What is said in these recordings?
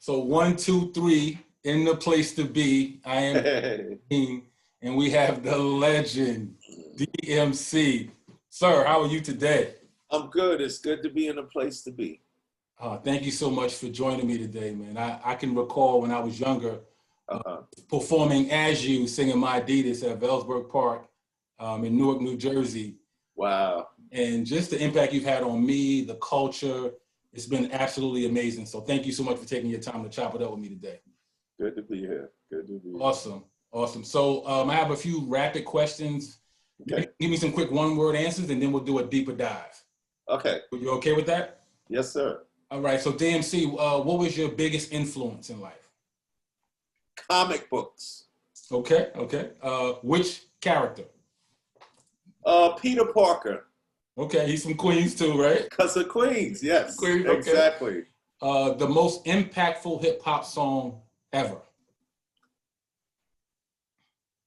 So 1, 2, 3 in the place to be. I am King, and we have the legend, DMC. Sir, how are you today? I'm good. It's good to be in a place to be. Thank you so much for joining me today, man. I can recall when I was younger, performing as you, singing My Adidas at Velsburg Park in Newark, New Jersey. Wow. And just the impact you've had on me, the culture, it's been absolutely amazing. So thank you so much for taking your time to chop it up with me today. Good to be here. Good to be here. Awesome. So I have a few rapid questions. Okay. Give me some quick one-word answers, and then we'll do a deeper dive. Okay. You okay with that? Yes, sir. All right. So DMC, what was your biggest influence in life? Comic books. Okay. Which character? Peter Parker. Okay, he's from Queens too, right? Because of Queens, yes. Queens, okay. Exactly. The most impactful hip hop song ever.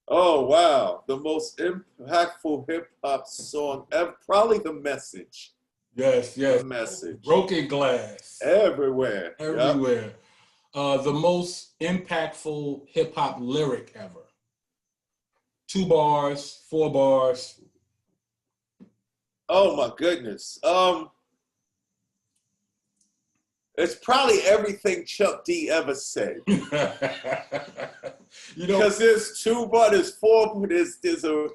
Oh, wow. The most impactful hip hop song ever. Probably The Message. Yes. The Message. Broken Glass. Everywhere. Everywhere. Yep. The most impactful hip hop lyric ever. 2 bars, 4 bars. Oh my goodness. It's probably everything Chuck D ever said. Because there's 2 bars, there's 4,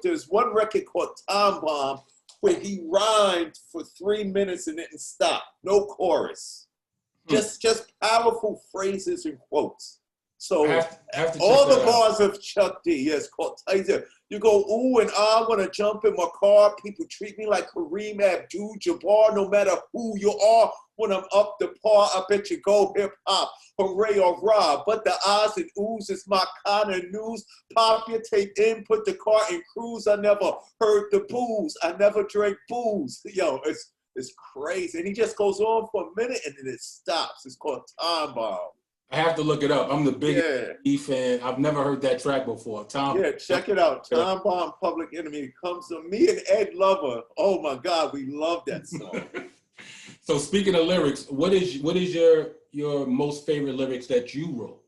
there's one record called Time Bomb where he rhymed for 3 minutes and didn't stop. No chorus. Just powerful phrases and quotes. So all the bars of Chuck D, yes, called Tyson. You go, ooh and I want to jump in my car. People treat me like Kareem Abdul-Jabbar, no matter who you are. When I'm up the par, I bet you go hip-hop, hooray or rah. But the eyes and oohs is my kind of news. Pop your tape in, put the car in cruise. I never heard the booze. I never drank booze. Yo, it's crazy. And he just goes on for a minute and then it stops. It's called Time Bomb. I have to look it up. I'm the biggest E fan. I've never heard that track before. Check it out. Time Bomb, Public Enemy comes to me and Ed Lover. Oh my God, we love that song. So speaking of lyrics, what is your most favorite lyrics that you wrote?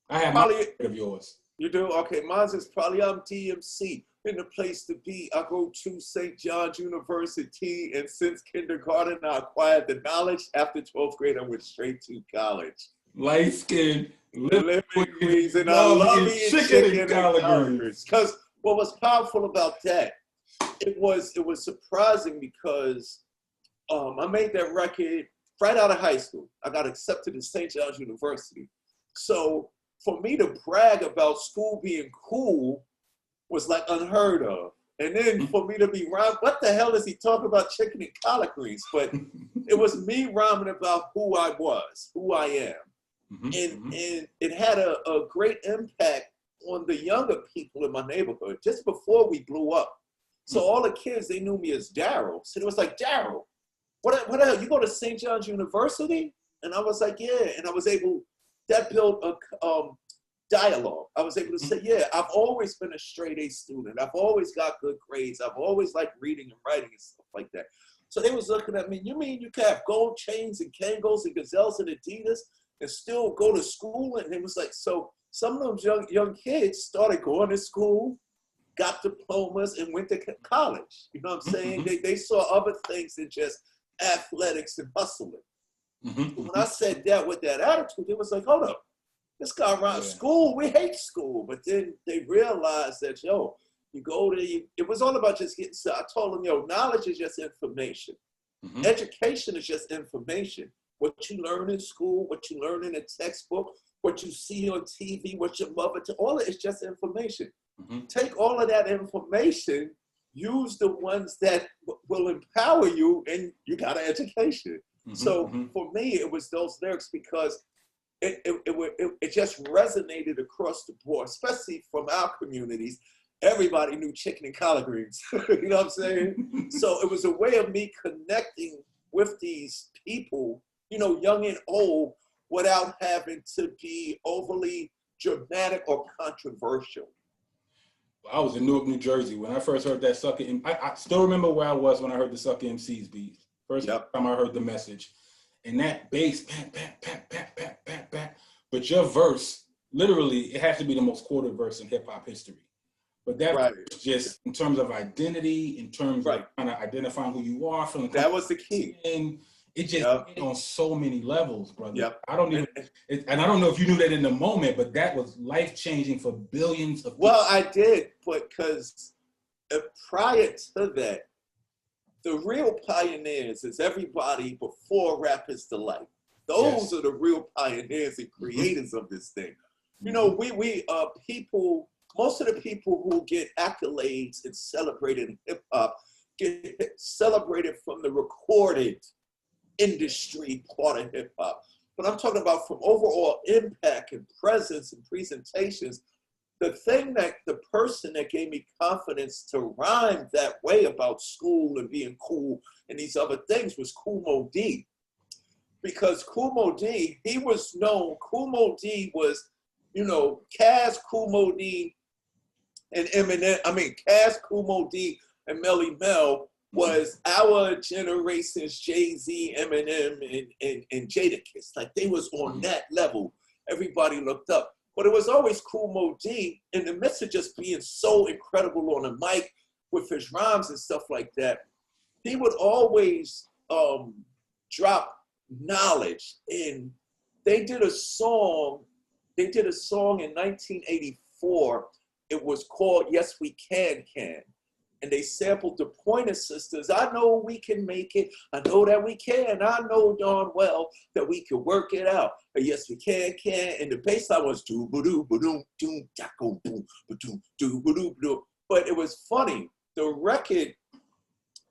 I have probably of yours. You do? Okay, mine is probably I'm DMC. In the place to be, I go to St. John's University, and since kindergarten, I acquired the knowledge. After 12th grade, I went straight to college. Light skin, living greens, and I love eating chicken and collard greens. Because what was powerful about that, it was surprising because I made that record right out of high school. I got accepted to St. John's University. So for me to brag about school being cool was like unheard of. And then for me to be rhyming, what the hell is he talking about chicken and collard greens? But it was me rhyming about who I was, who I am. And it had a great impact on the younger people in my neighborhood just before we blew up. So all the kids, they knew me as Daryl. So it was like, Daryl, what the hell? You go to St. John's University? And I was like, yeah. And I was able, that built a dialogue. I was able to say, yeah, I've always been a straight A student. I've always got good grades. I've always liked reading and writing and stuff like that. So they was looking at me, you mean you can have gold chains and Kangos and Gazelles and Adidas and still go to school? And it was like, so some of those young kids started going to school, got diplomas, and went to college. You know what I'm saying? They saw other things than just athletics and hustling. When I said that with that attitude, it was like, hold up, this guy around school, we hate school. But then they realized that, yo, you go to, it was all about just getting, so I told them, yo, knowledge is just information. Education is just information. What you learn in school, what you learn in a textbook, what you see on TV, what your mother, all of it is just information. Take all of that information, use the ones that will empower you, and you got an education. So for me, it was those lyrics because it just resonated across the board, especially from our communities. Everybody knew chicken and collard greens. You know what I'm saying? So it was a way of me connecting with these people, you know, young and old, without having to be overly dramatic or controversial. I was in Newark, New Jersey when I first heard that Sucker. I still remember where I was when I heard the Sucker MC's beat. First time I heard the message. And that bass, bam, bam, bam, bam, bam, bam, bam, but your verse, literally, it has to be the most quoted verse in hip hop history. But that just in terms of identity, in terms of kind of identifying who you are, feeling that was the key. And it just on so many levels, brother. Yep. I don't even, and I don't know if you knew that in the moment, but that was life changing for billions of people. Well, I did, but because prior to that, the real pioneers is everybody before Rap is the Light. Those are the real pioneers and creators of this thing. You know, we people. Most of the people who get accolades and celebrated in hip hop get celebrated from the recorded industry part of hip hop. But I'm talking about from overall impact and presence and presentations. The thing that the person that gave me confidence to rhyme that way about school and being cool and these other things was Kool Moe Dee. Because Kool Moe Dee, he was known, Kool Moe Dee was, you know, Kaz, Kool Moe Dee, and Eminem, Kaz, Kool Moe Dee, and Melly Mel was our generation's Jay-Z, Eminem, and Jadakiss. Like, they was on that level. Everybody looked up. But it was always Kool Moe Dee, in the midst of just being so incredible on the mic with his rhymes and stuff like that. He would always drop knowledge. And they did a song in 1984. It was called Yes We Can. And they sampled the Pointer Sisters. I know we can make it. I know that we can. I know darn well that we can work it out. But yes, we can. And the bass line was doo ba doo ba doom doom jacko boom ba doom doo ba doo ba doo. But it was funny. The record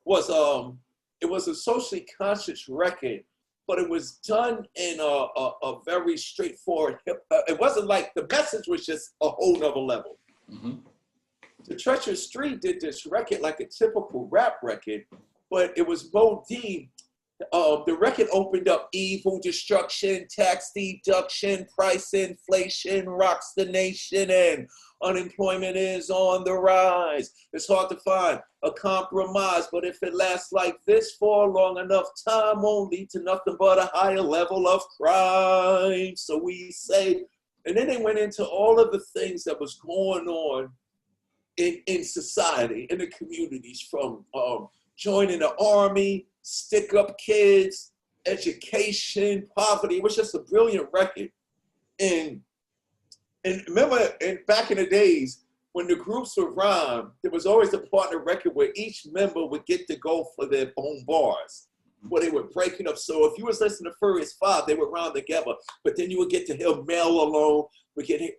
was it was a socially conscious record, but it was done in a very straightforward hip. It wasn't like the message was just a whole nother level. The Treacherous Street did this record like a typical rap record, but it was Moe Dee. The record opened up evil, destruction, tax deduction, price inflation rocks the nation, and unemployment is on the rise. It's hard to find a compromise, but if it lasts like this for a long enough time, won't lead to nothing but a higher level of crime. So we say, and then they went into all of the things that was going on in society, in the communities, from joining the army, stick up kids, education, poverty. It was just a brilliant record. And remember, back in the days, when the groups would rhyme, there was always a partner record where each member would get to go for their own bars, where they would break it up. So if you was listening to Furious 5, they would rhyme together, but then you would get to hear Mel alone,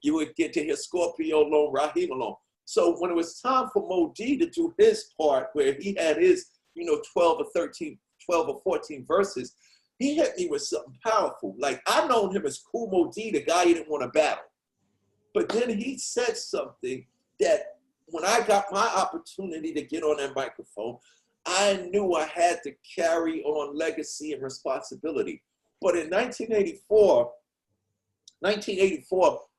you would get to hear Scorpio alone, Raheem alone. So when it was time for Moe Dee to do his part, where he had his, 12 or 14 verses, he hit me with something powerful. Like, I known him as Kool Moe Dee, the guy he didn't want to battle. But then he said something that when I got my opportunity to get on that microphone, I knew I had to carry on legacy and responsibility. But in 1984,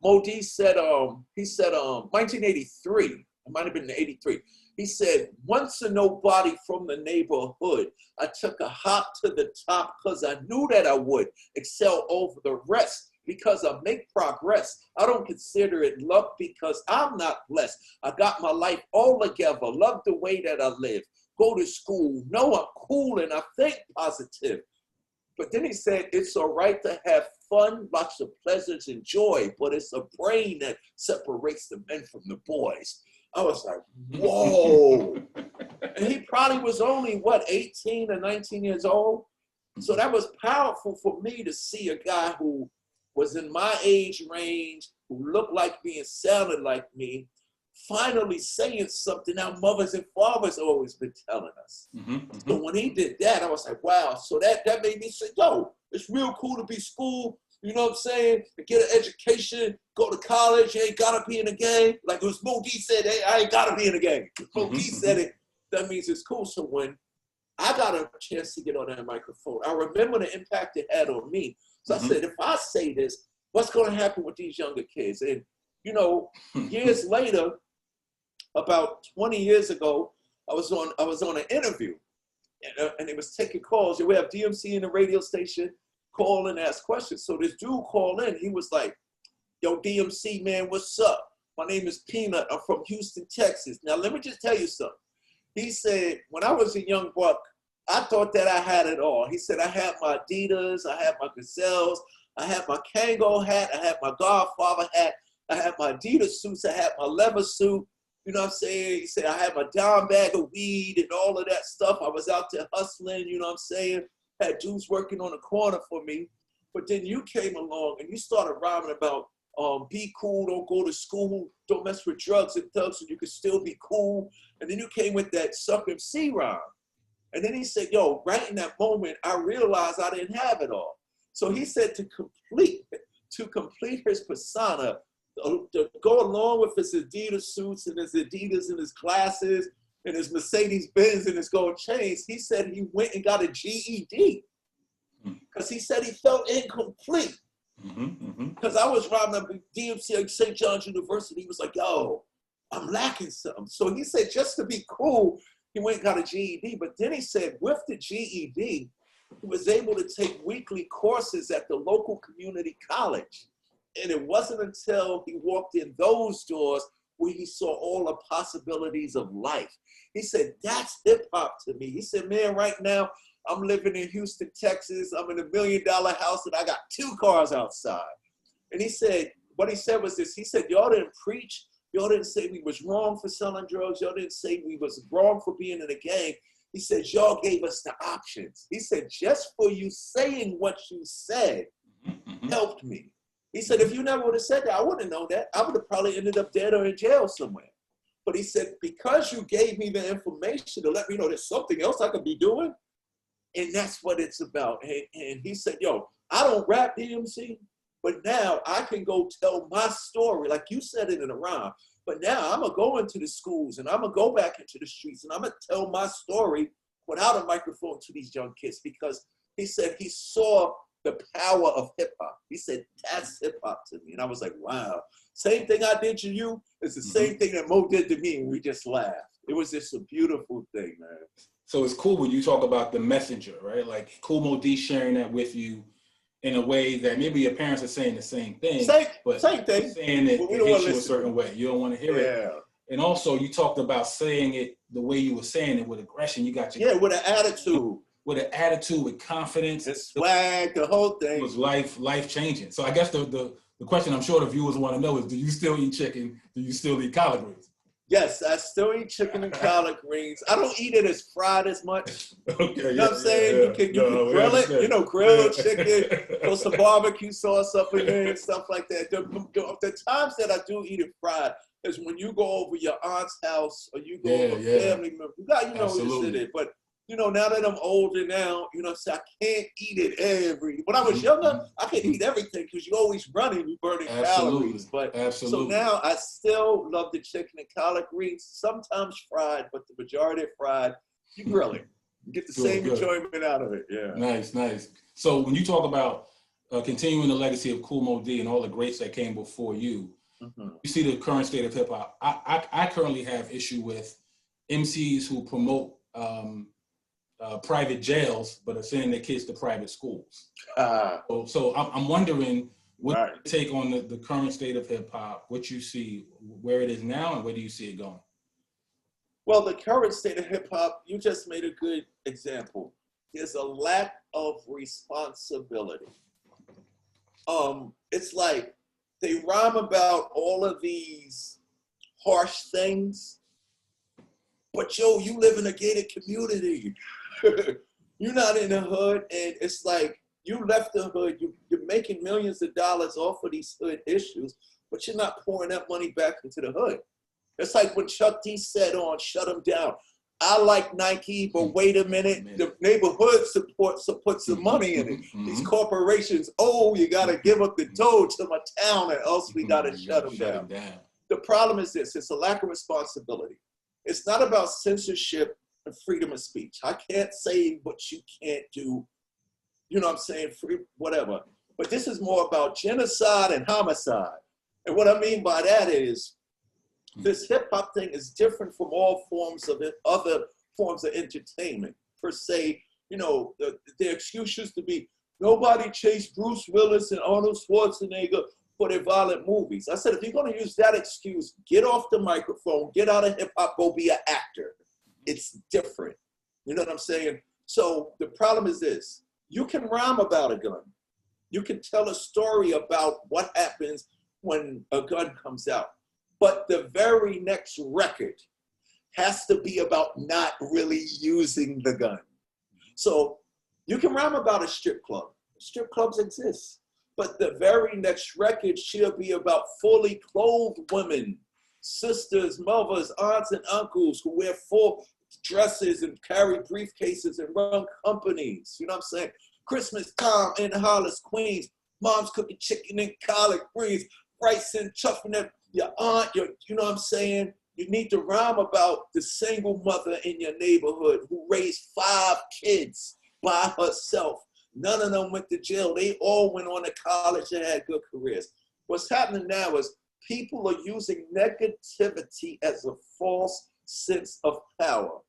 Moe Dee said, 1983, it might have been 83. He said, once a nobody from the neighborhood, I took a hop to the top because I knew that I would excel over the rest because I make progress. I don't consider it luck because I'm not blessed. I got my life all together, love the way that I live, go to school, know I'm cool and I think positive. But then he said, it's all right to have fun, lots of pleasures and joy, but it's a brain that separates the men from the boys. I was like, whoa. And he probably was only, 18 or 19 years old? So that was powerful for me to see a guy who was in my age range, who looked like me and sounded like me, finally saying something our mothers and fathers always been telling us. So when he did that, I was like, wow. So that made me say, yo, it's real cool to be school, you know what I'm saying? To get an education, go to college, you ain't gotta be in a gang. Like it was Moe Dee said, hey, I ain't gotta be in a gang. Moe Dee said it, that means it's cool. So when I got a chance to get on that microphone, I remember the impact it had on me. So I said, if I say this, what's gonna happen with these younger kids? And years later, about 20 years ago, I was on an interview, and it was taking calls. We have DMC in the radio station, call and ask questions. So this dude called in. He was like, yo, DMC, man, what's up? My name is Peanut. I'm from Houston, Texas. Now, let me just tell you something. He said, when I was a young buck, I thought that I had it all. He said, I had my Adidas, I had my Gazelles, I had my Kango hat, I had my Godfather hat, I had my Adidas suits, I had my leather suit. You know what I'm saying? He said, I had my dime bag of weed and all of that stuff. I was out there hustling, you know what I'm saying? Had dudes working on the corner for me. But then you came along and you started rhyming about be cool, don't go to school, don't mess with drugs and thugs so you can still be cool. And then you came with that Suck MC rhyme. And then he said, yo, right in that moment, I realized I didn't have it all. So he said to complete his persona, to go along with his Adidas suits and his Adidas and his glasses and his Mercedes Benz and his gold chains, he said he went and got a GED because he said he felt incomplete. Because I was riding up at DMC at St. John's University. He was like, yo, I'm lacking something. So he said, just to be cool, he went and got a GED. But then he said, with the GED, he was able to take weekly courses at the local community college. And it wasn't until he walked in those doors where he saw all the possibilities of life. He said, that's hip hop to me. He said, man, right now, I'm living in Houston, Texas. I'm in $1 million house and I got 2 cars outside. And he said, what he said was this. He said, y'all didn't preach. Y'all didn't say we was wrong for selling drugs. Y'all didn't say we was wrong for being in a gang. He said, y'all gave us the options. He said, just for you saying what you said helped me. He said, if you never would have said that, I wouldn't know that. I would have probably ended up dead or in jail somewhere. But he said, because you gave me the information to let me know there's something else I could be doing, and that's what it's about. And he said, yo, I don't rap DMC, but now I can go tell my story, like you said it in a rhyme. But now I'm going to go into the schools and I'm going to go back into the streets and I'm going to tell my story without a microphone to these young kids, because he said he saw the power of hip hop. He said, that's hip hop to me. And I was like, wow. Same thing I did to you is the same thing that Mo did to me, and we just laughed. It was just a beautiful thing, man. So it's cool when you talk about the messenger, right? Like Kool Moe Dee sharing that with you in a way that maybe your parents are saying the same thing. Same thing. Saying it hits you a certain way. You don't want to hear it. And also you talked about saying it the way you were saying it with aggression. You got your with an attitude. With an attitude, with confidence. The swag, the whole thing. It was life changing. So I guess the question I'm sure the viewers want to know is, do you still eat chicken? Do you still eat collard greens? Yes, I still eat chicken and collard greens. I don't eat it as fried as much. Okay, you know what I'm saying? You can grill it, grilled chicken, throw some barbecue sauce up in there and stuff like that. The times that I do eat it fried is when you go over your aunt's house or you go over a family member. You got, where you sit. But now that I'm older now, so I can't eat it when I was younger, I could eat everything because you're always running, you're burning calories. But so now I still love the chicken and collard greens, sometimes fried, but the majority of fried, you grill it. You get the same enjoyment out of it. Yeah. Nice. So when you talk about continuing the legacy of Kool Moe Dee and all the greats that came before you, you see the current state of hip hop. I currently have issue with MCs who promote private jails, but are sending their kids to private schools. So I'm wondering what you take on the current state of hip hop, what you see, where it is now, and where do you see it going? Well, the current state of hip hop, you just made a good example. There's a lack of responsibility. It's like they rhyme about all of these harsh things, but you live in a gated community. You're not in the hood, and it's like you left the hood. You're making millions of dollars off of these hood issues, but you're not pouring that money back into the hood. It's like when Chuck D said on Shut 'Em Down, I like Nike, but wait a minute, the neighborhood puts some money in it. These corporations, you got to give up the dough to my town or else we got to shut them down. The problem is this, it's a lack of responsibility. It's not about censorship and freedom of speech. I can't say what you can't do, you know what I'm saying, free, whatever. But this is more about genocide and homicide. And what I mean by that is this hip hop thing is different from all forms of other forms of entertainment. Per se, the excuse used to be, nobody chased Bruce Willis and Arnold Schwarzenegger for their violent movies. I said, if you're going to use that excuse, get off the microphone, get out of hip hop, go be an actor. It's different. You know what I'm saying? So the problem is this. You can rhyme about a gun. You can tell a story about what happens when a gun comes out. But the very next record has to be about not really using the gun. So you can rhyme about a strip club. Strip clubs exist. But the very next record should be about fully clothed women, sisters, mothers, aunts, and uncles who wear full dresses and carry briefcases and run companies. You know what I'm saying? Christmas time in Hollis, Queens. Mom's cooking chicken and collard greens, rice and chuffing at your aunt. You know what I'm saying? You need to rhyme about the single mother in your neighborhood who raised 5 kids by herself. None of them went to jail. They all went on to college and had good careers. What's happening now is people are using negativity as a false sense of power.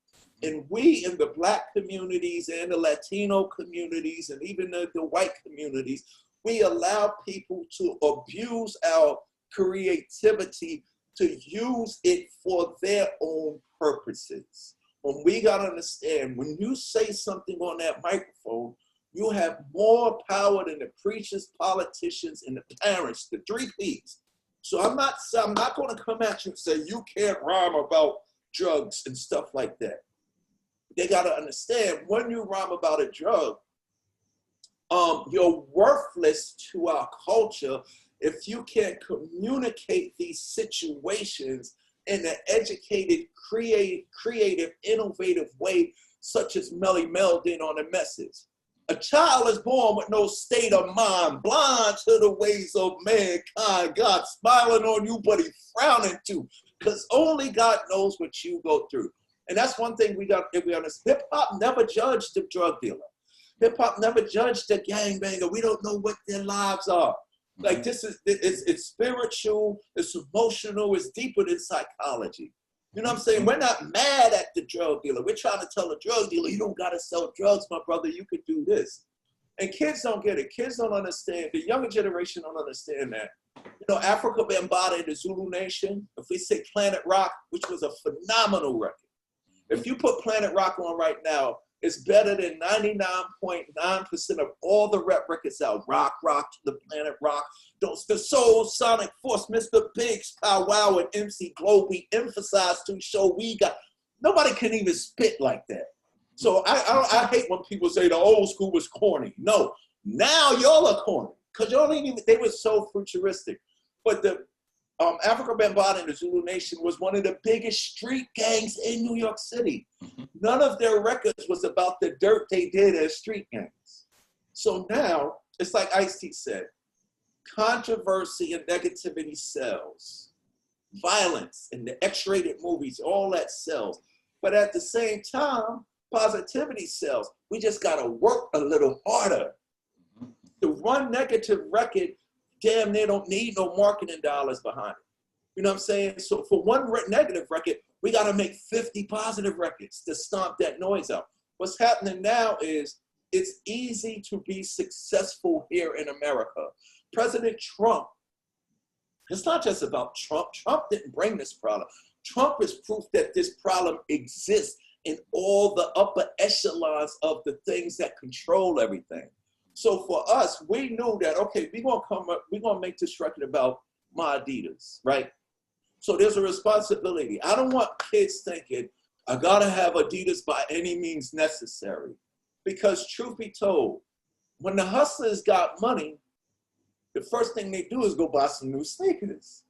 And we in the Black communities and the Latino communities and even the white communities, we allow people to abuse our creativity to use it for their own purposes. When we gotta understand, when you say something on that microphone, you have more power than the preachers, politicians, and the parents, the 3 Ps. So I'm not gonna come at you and say, you can't rhyme about drugs and stuff like that. They gotta understand, when you rhyme about a drug, you're worthless to our culture if you can't communicate these situations in an educated, creative, innovative way, such as Melly Mel did on The Message. A child is born with no state of mind, blind to the ways of mankind. God smiling on you, but he's frowning too, because only God knows what you go through. And that's one thing we understand. Hip-hop never judged the drug dealer. Hip-hop never judged the gangbanger. We don't know what their lives are. Like, this is, it's spiritual, it's emotional, it's deeper than psychology. You know what I'm saying? We're not mad at the drug dealer. We're trying to tell the drug dealer, you don't got to sell drugs, my brother. You could do this. And kids don't get it. Kids don't understand. The younger generation don't understand that. You know, Africa Bambaataa in the Zulu Nation, if we say Planet Rock, which was a phenomenal record. If you put Planet Rock on right now, it's better than 99.9% of all the rap records out. Rock, the Planet Rock, the Soul, Sonic Force, Mr. Biggs, Pow Wow, and MC Glow. We emphasize to show we got, nobody can even spit like that. So I hate when people say the old school was corny. No, now y'all are corny, because y'all ain't even, they were so futuristic. But the Africa Bambaataa in the Zulu Nation was one of the biggest street gangs in New York City. None of their records was about the dirt they did as street gangs. So now, it's like Ice-T said, controversy and negativity sells. Violence and the X-rated movies, all that sells. But at the same time, positivity sells. We just gotta work a little harder. To run negative record, damn near don't need no marketing dollars behind it. You know what I'm saying? So for one negative record, we got to make 50 positive records to stomp that noise out. What's happening now is it's easy to be successful here in America. President Trump, it's not just about Trump. Trump didn't bring this problem. Trump is proof that this problem exists in all the upper echelons of the things that control everything. So for us, we knew that, okay, we're gonna make this record about my Adidas, right? So there's a responsibility. I don't want kids thinking, I gotta have Adidas by any means necessary. Because truth be told, when the hustlers got money, the first thing they do is go buy some new sneakers.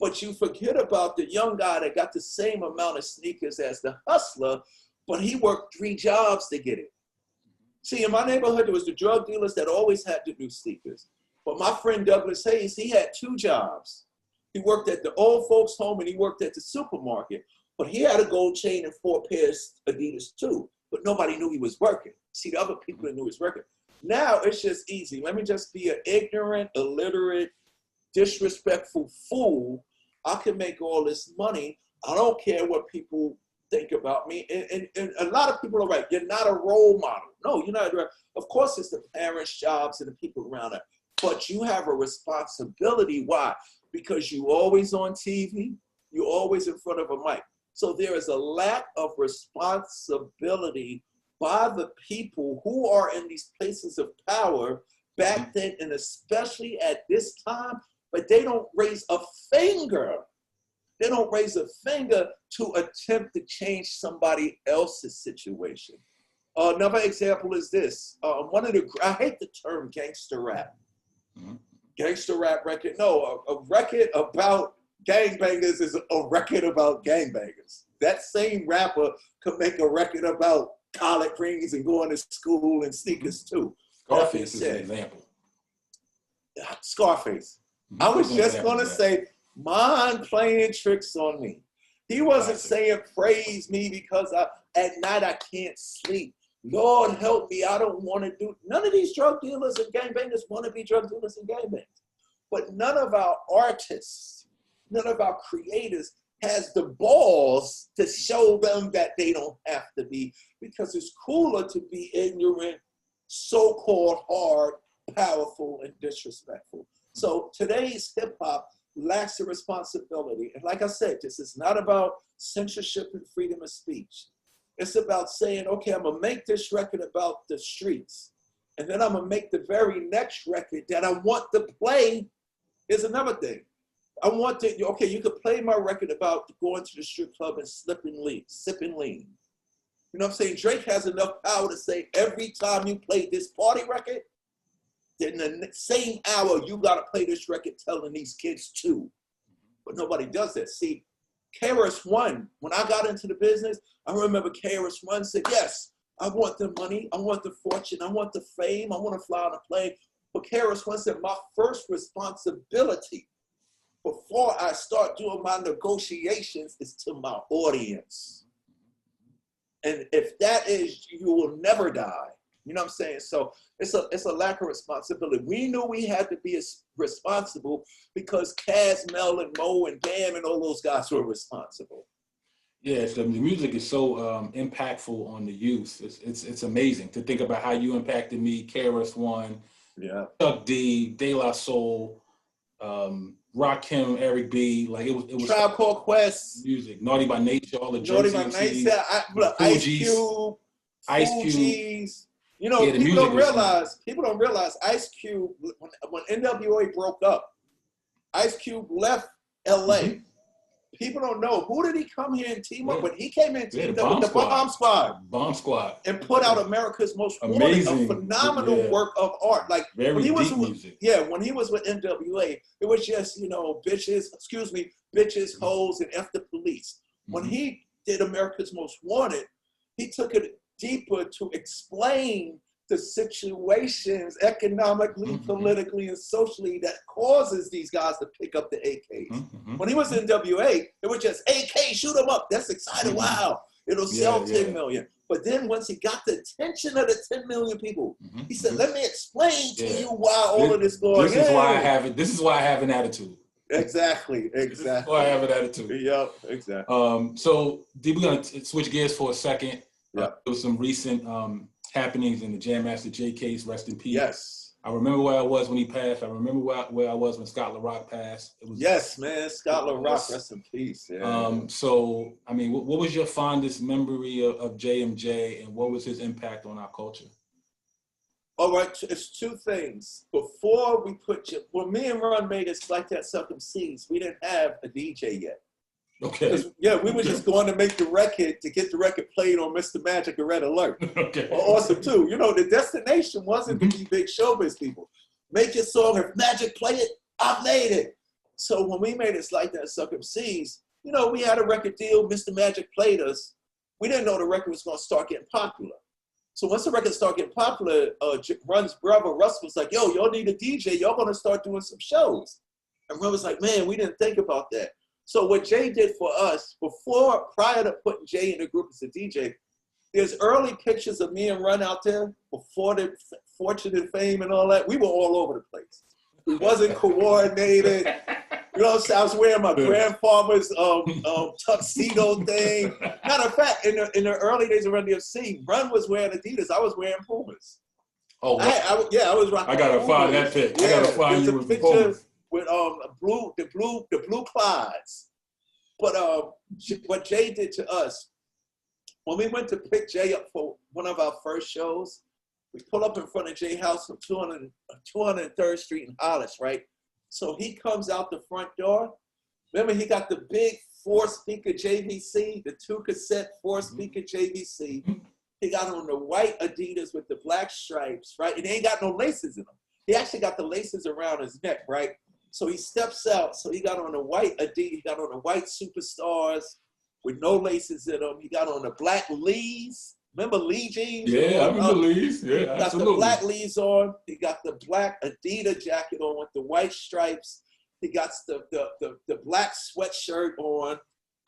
But you forget about the young guy that got the same amount of sneakers as the hustler, but he worked 3 jobs to get it. See, in my neighborhood, there was the drug dealers that always had the new sneakers. But my friend Douglas Hayes, he had 2 jobs. He worked at the old folks' home and he worked at the supermarket. But he had a gold chain and 4 pairs of Adidas too. But nobody knew he was working. See, the other people that knew he was working. Now it's just easy. Let me just be an ignorant, illiterate, disrespectful fool. I can make all this money. I don't care what people think about me. And a lot of people are right. You're not a role model. No, you're not. Of course, it's the parents' jobs and the people around it. But you have a responsibility. Why? Because you're always on TV. You're always in front of a mic. So there is a lack of responsibility by the people who are in these places of power back then, and especially at this time, but they don't raise a finger. They don't raise a finger to attempt to change somebody else's situation. Another example is this. I hate the term gangster rap. Gangster rap record. No, a record about gangbangers is a record about gangbangers. That same rapper could make a record about collard greens and going to school and sneakers too. Scarface is an example. Scarface. I was just going to say, mind playing tricks on me. He wasn't saying praise me because at night I can't sleep. Lord help me, I don't want to do. None of these drug dealers and gangbangers want to be drug dealers and gangbangers. But none of our artists, none of our creators has the balls to show them that they don't have to be, because it's cooler to be ignorant, so-called hard, powerful, and disrespectful. So today's hip hop lacks the responsibility. And like I said, this is not about censorship and freedom of speech. It's about saying, okay, I'm gonna make this record about the streets. And then I'm gonna make the very next record that I want to play. Is another thing. I want to, okay, you could play my record about going to the strip club and sipping lean. You know what I'm saying? Drake has enough power to say every time you play this party record, then the same hour you gotta play this record telling these kids too. But nobody does that. See, KRS-One, when I got into the business, I remember KRS-One said, yes, I want the money, I want the fortune, I want the fame, I want to fly on a plane. But KRS-One said, my first responsibility before I start doing my negotiations is to my audience. And if that is, you will never die. You know what I'm saying? So it's a lack of responsibility. We knew we had to be responsible because Kaz, Mel, and Mo, and Bam, and all those guys were responsible. Yes, the music is so impactful on the youth. It's amazing to think about how you impacted me, KRS-One, Chuck D, De La Soul, Rakim, Eric B. Like it was Tribe Called Quest, music, Naughty by Nature, all the Naughty by Nature, Ice Cube. You know, yeah, people don't realize Ice Cube, when NWA broke up, Ice Cube left LA. Mm-hmm. People don't know. Who did he come here and team up with? He came in and teamed up with the Bomb Squad. Bomb Squad. And put out America's Most Wanted, a phenomenal work of art. Like very when he was deep music. When he was with NWA, it was just, bitches, hoes, and F the police. Mm-hmm. When he did America's Most Wanted, he took it deeper to explain the situations economically, politically, and socially that causes these guys to pick up the AKs. When he was in NWA, it was just AK, shoot them up. That's exciting. Wow. It'll sell 10 million. But then once he got the attention of the 10 million people, he said, let me explain to you why all of this going on. This is why I have an attitude. Exactly. This is why I have an attitude. Yep, exactly. So we're going to switch gears for a second. Yeah. There was some recent happenings in the Jam Master Jay case. Rest in peace. Yes. I remember where I was when he passed. I remember where I was when Scott LaRock passed. It was, yes, man. Scott LaRock, rest in peace. Yeah. So, I mean, what was your fondest memory of JMJ, and what was his impact on our culture? All right, it's two things. Before we when me and Ron made It's Like That Suck Seeds, we didn't have a DJ yet. Okay. Yeah, we were just going to make the record to get the record played on Mr. Magic or Red Alert. Okay. Awesome too. You know, the destination wasn't to be big showbiz people. Make your song, if Magic play it, I made it. So when we made It's Like That Suck Seeds, you know, we had a record deal. Mr. Magic played us. We didn't know the record was going to start getting popular. So once the record started getting popular, Run's brother Russ was like, yo, y'all need a DJ. Y'all going to start doing some shows. And Run was like, man, we didn't think about that. So what Jay did for us, prior to putting Jay in the group as a DJ, there's early pictures of me and Run out there before the fortune and fame and all that. We were all over the place. We wasn't coordinated. You know what I'm saying? I was wearing my grandfather's tuxedo thing. Matter of fact, in the early days of Run DMC, Run was wearing Adidas. I was wearing Pumas. Oh, wow. I was rocking. I gotta Pumas. find that pic. Yeah, I gotta find you with the Pumas. With the blue Clydes. But what Jay did to us, when we went to pick Jay up for one of our first shows, we pull up in front of Jay's house on 203rd Street in Hollis, right? So he comes out the front door. Remember, he got the big 4-speaker JVC, the 2-cassette 4-speaker JVC. He got on the white Adidas with the black stripes, right? And he ain't got no laces in them. He actually got the laces around his neck, right? So he steps out. So he got on the white Adidas. He got on the white Superstars with no laces in them. He got on the black Lees. Remember Lee jeans? Yeah, I remember Lees. Yeah, absolutely. Got the black Lees on. He got the black Adidas jacket on with the white stripes. He got the black sweatshirt on.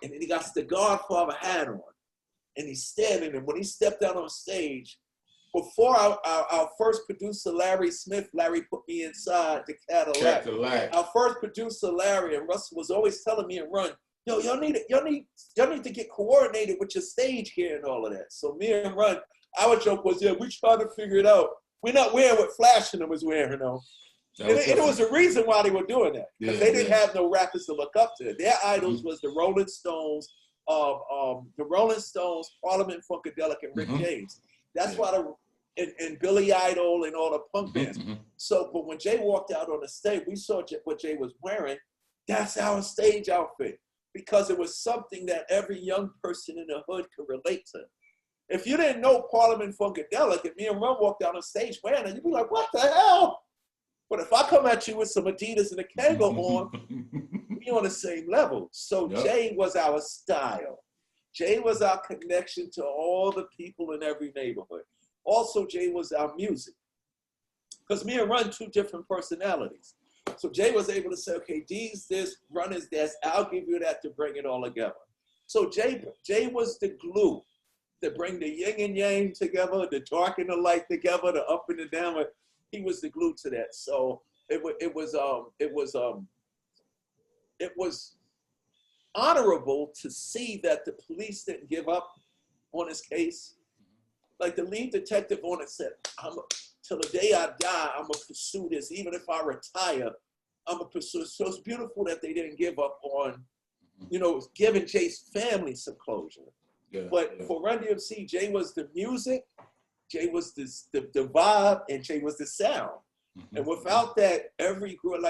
And then he got the Godfather hat on. And he's standing. And when he stepped out on stage, before our first producer, Larry Smith, Larry put me inside the Cadillac. Our first producer, Larry, and Russell was always telling me and Run, yo, y'all need to get coordinated with your stage gear and all of that. So me and Run, our joke was, yeah, we trying to figure it out. We're not wearing what Flash and them was wearing, though. And it was a reason why they were doing that. Because they didn't have no rappers to look up to. Their idols was the Rolling Stones, Parliament Funkadelic, and Rick James. That's why and Billy Idol and all the punk bands. So, but when Jay walked out on the stage, we saw what Jay was wearing. That's our stage outfit. Because it was something that every young person in the hood could relate to. If you didn't know Parliament Funkadelic, and me and Ron walked down on stage wearing it, you'd be like, what the hell? But if I come at you with some Adidas and a Kango on, we on the same level. So Jay was our style. Jay was our connection to all the people in every neighborhood. Also, Jay was our music. Because me and Run, two different personalities. So Jay was able to say, okay, D's this, Run is this, I'll give you that to bring it all together. So Jay was the glue to bring the yin and yang together, the dark and the light together, the up and the down. He was the glue to that. So it was honorable to see that the police didn't give up on his case. Like the lead detective on it said, till the day I die, I'm gonna pursue this. Even if I retire, I'm gonna pursue it. So it's beautiful that they didn't give up on, giving Jay's family some closure. For Run DMC, Jay was the music, Jay was the vibe, and Jay was the sound. And without that, every group,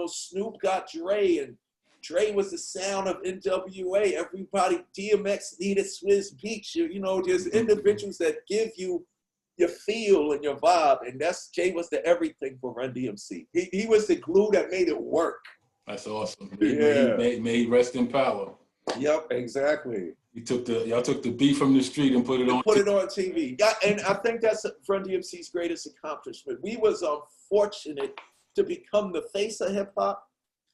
Snoop got Dre, and Dre was the sound of NWA. Everybody, DMX needed Swizz Beatz. There's individuals that give you your feel and your vibe, and Jay was the everything for Run DMC. He was the glue that made it work. That's awesome. Made rest in power. Yep, exactly. Y'all took the beat from the street and put it on TV. Yeah, and I think that's Run DMC's greatest accomplishment. We was fortunate to become the face of hip hop.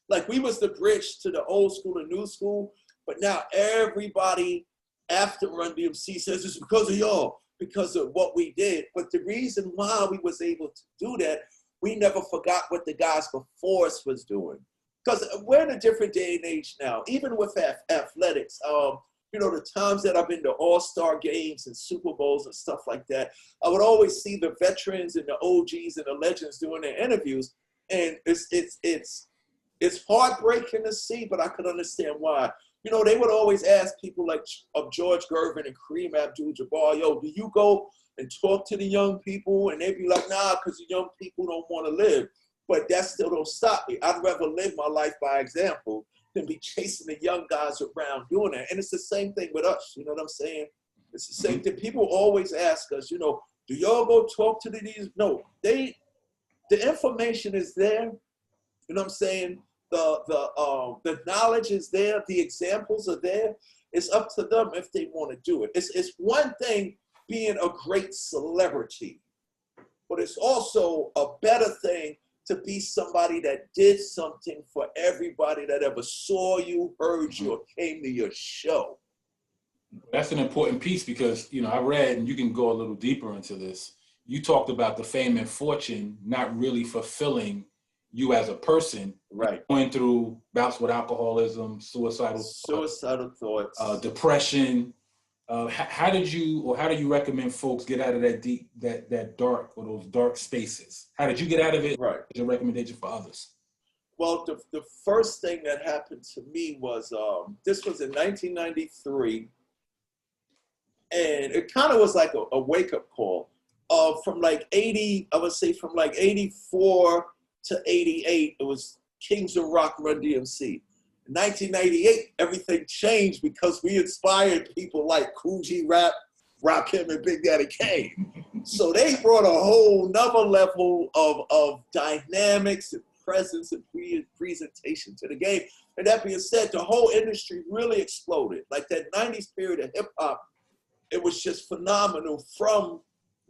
Like we was the bridge to the old school and new school, but now everybody after Run DMC says it's because of y'all, because of what we did. But the reason why we was able to do that, we never forgot what the guys before us was doing. Because we're in a different day and age now, even with athletics. The times that I've been to all-star games and Super Bowls and stuff like that, I would always see the veterans and the OGs and the legends doing their interviews, and it's heartbreaking to see, but I could understand why. They would always ask people like George Gervin and Kareem Abdul-Jabbar, yo, do you go and talk to the young people? And they'd be like, nah, because the young people don't want to live. But that still don't stop me. I'd rather live my life by example than be chasing the young guys around doing that. And it's the same thing with us. You know what I'm saying? It's the same thing. People always ask us, do y'all go talk to these? No, the information is there. You know what I'm saying? The knowledge is there. The examples are there. It's up to them if they want to do it. It's one thing being a great celebrity, but it's also a better thing to be somebody that did something for everybody that ever saw you, heard you, or came to your show. That's an important piece because, I read, and you can go a little deeper into this, you talked about the fame and fortune not really fulfilling you as a person, right, going through bouts with alcoholism, suicidal thoughts, depression. How do you recommend folks get out of that dark or those dark spaces? How did you get out of it? Right. What's your recommendation for others? Well, the first thing that happened to me was, this was in 1993, and it kind of was like a wake-up call. From like 80, I would say from like 84 to 88, it was Kings of Rock, Run DMC. In 1998, everything changed because we inspired people like Cool G Rap, Rakim, and Big Daddy Kane. So they brought a whole nother level of dynamics and presence and presentation to the game. And that being said, the whole industry really exploded. Like that 90s period of hip hop, it was just phenomenal, from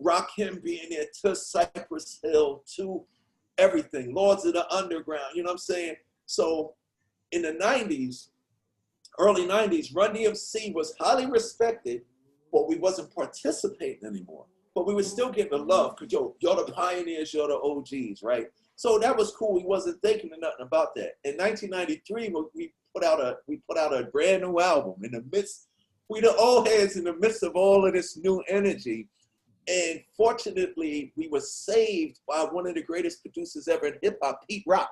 Rakim being there to Cypress Hill to everything, Lords of the Underground, you know what I'm saying? So in the 90s, early 90s, Run DMC was highly respected, but we wasn't participating anymore. But we were still getting the love, because y'all the pioneers, y'all the OGs, right? So that was cool. We wasn't thinking of nothing about that. In 1993, we put out a brand new album in the midst. We the old heads in the midst of all of this new energy. And fortunately, we were saved by one of the greatest producers ever in hip hop, Pete Rock.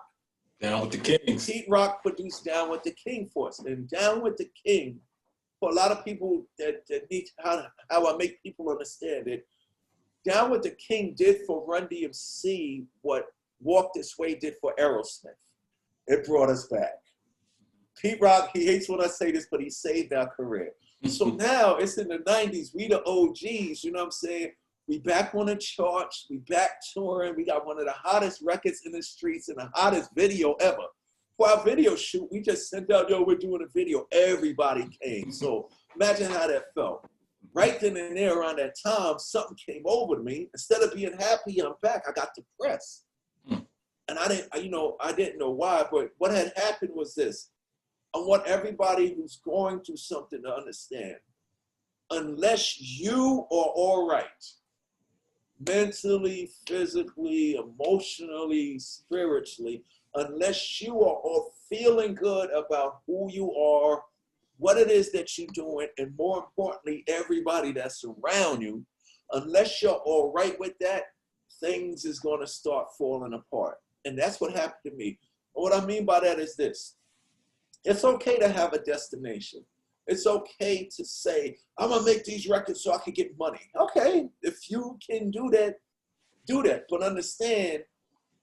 Down with the Kings. Pete Rock produced Down with the King for us. And Down with the King, for a lot of people that need how I make people understand it, Down with the King did for Run DMC what Walk This Way did for Aerosmith. It brought us back. Pete Rock, he hates when I say this, but he saved our career. So now it's in the 90s, we the OGs, you know what I'm saying? We back on the charts, we back touring, we got one of the hottest records in the streets and the hottest video ever. For our video shoot, we just sent out, yo, we're doing a video. Everybody came. So imagine how that felt. Right then and there around that time, something came over to me. Instead of being happy I'm back, I got depressed. And I didn't know why, but what had happened was this. I want everybody who's going through something to understand, unless you are all right, mentally, physically, emotionally, spiritually, unless you are all feeling good about who you are, what it is that you're doing, and more importantly, everybody that's around you, unless you're all right with that, things is going to start falling apart. And that's what happened to me. What I mean by that is this. It's okay to have a destination. It's okay to say, I'm going to make these records so I can get money. Okay, if you can do that, do that. But understand,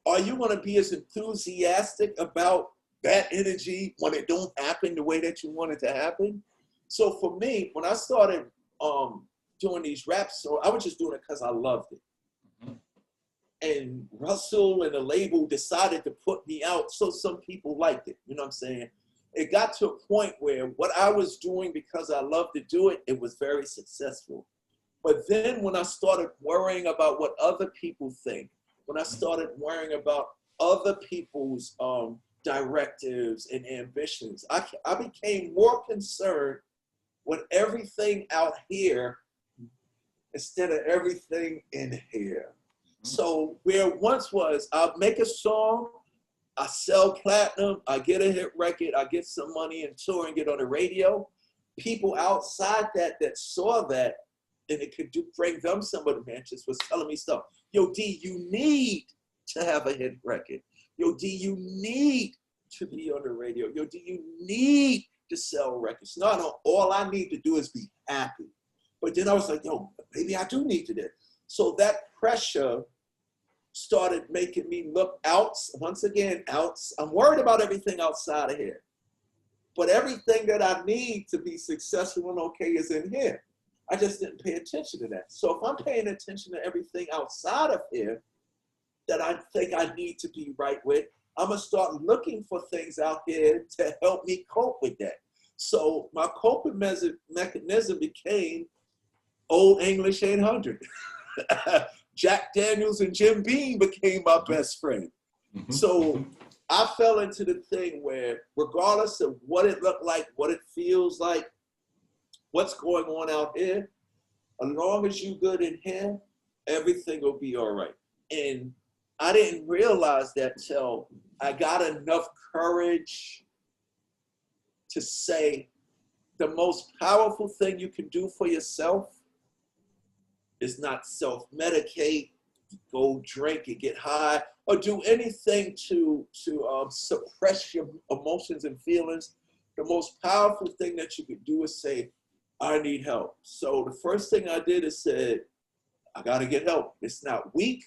are you going to be as enthusiastic about that energy when it don't happen the way that you want it to happen? So for me, when I started doing these raps, so I was just doing it because I loved it. And Russell and the label decided to put me out, so some people liked it. You know what I'm saying? It got to a point where what I was doing because I loved to do it, it was very successful. But then when I started worrying about what other people think, when I started worrying about other people's directives and ambitions, I became more concerned with everything out here instead of everything in here. So where once was, I'll make a song, I sell platinum, I get a hit record, I get some money and tour and get on the radio. People outside that saw that, and it could bring them some of the mentions, was telling me stuff. Yo, D, you need to have a hit record. Yo, D, you need to be on the radio. Yo, D, you need to sell records. No, all I need to do is be happy. But then I was like, yo, maybe I do need to do. So that pressure started making me look out, once again, out. I'm worried about everything outside of here. But everything that I need to be successful and okay is in here. I just didn't pay attention to that. So if I'm paying attention to everything outside of here that I think I need to be right with, I'm going to start looking for things out here to help me cope with that. So my coping mechanism became Old English 800. Jack Daniels and Jim Beam became my best friend. So I fell into the thing where regardless of what it looked like, what it feels like, what's going on out here, as long as you're good in here, everything will be all right. And I didn't realize that till I got enough courage to say the most powerful thing you can do for yourself is not self-medicate, go drink and get high, or do anything to suppress your emotions and feelings. The most powerful thing that you could do is say, I need help. So the first thing I did is said, I gotta get help. It's not weak.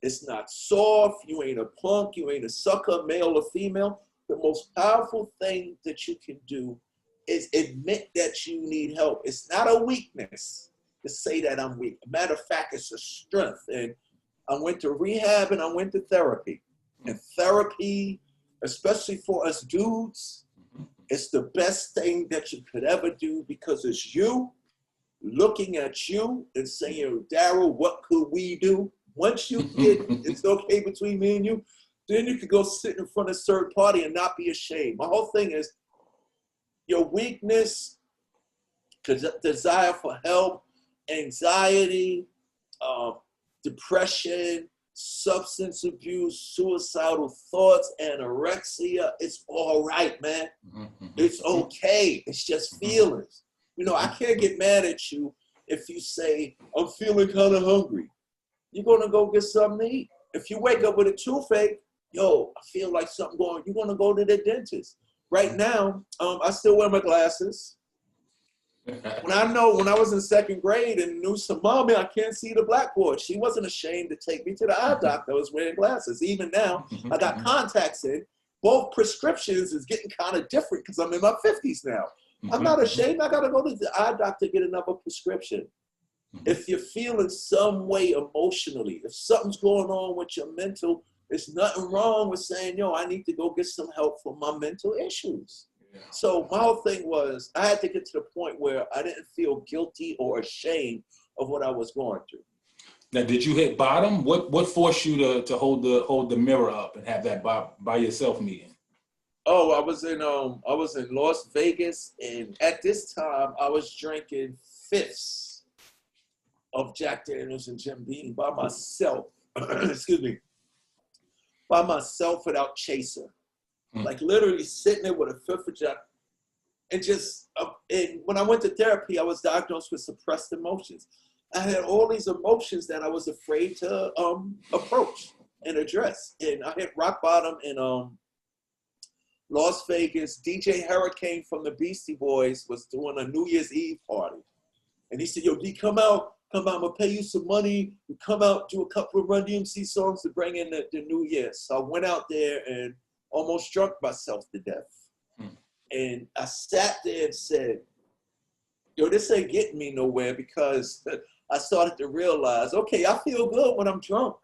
It's not soft. You ain't a punk. You ain't a sucker, male or female. The most powerful thing that you can do is admit that you need help. It's not a weakness to say that I'm weak. Matter of fact, it's a strength. And I went to rehab and I went to therapy. And therapy, especially for us dudes, it's the best thing that you could ever do, because it's you looking at you and saying, Daryl, what could we do? Once you get it's okay between me and you, then you could go sit in front of a third party and not be ashamed. My whole thing is your weakness, desire for help, anxiety, depression, substance abuse, suicidal thoughts, anorexia. It's all right, man. It's okay. It's just feelings. You know, I can't get mad at you if you say, I'm feeling kind of hungry. You're going to go get something to eat. If you wake up with a toothache, yo, I feel like something going, you're going to go to the dentist. Right now, I still wear my glasses. When I was in second grade and knew some mommy, I can't see the blackboard. She wasn't ashamed to take me to the eye doctor. I was wearing glasses. Even now, I got contacts in. Both prescriptions is getting kind of different because I'm in my 50s now. I'm not ashamed. I got to go to the eye doctor to get another prescription. If you're feeling some way emotionally, if something's going on with your mental, there's nothing wrong with saying, yo, I need to go get some help for my mental issues. Yeah. So my whole thing was I had to get to the point where I didn't feel guilty or ashamed of what I was going through. Now, did you hit bottom? What forced you to hold the mirror up and have that by yourself meeting? Oh, I was in Las Vegas, and at this time I was drinking fifths of Jack Daniels and Jim Beam by myself. Excuse me. By myself without chaser. Like literally sitting there with a fifth of Jack. And just, and when I went to therapy, I was diagnosed with suppressed emotions. I had all these emotions that I was afraid to approach and address. And I hit rock bottom in Las Vegas. DJ Hurricane from the Beastie Boys was doing a New Year's Eve party. And he said, yo, D, come out, I'm gonna pay you some money. You come out, do a couple of Run DMC songs to bring in the new year. So I went out there and almost drunk myself to death. And I sat there and said, yo, this ain't getting me nowhere, because I started to realize, okay, I feel good when I'm drunk.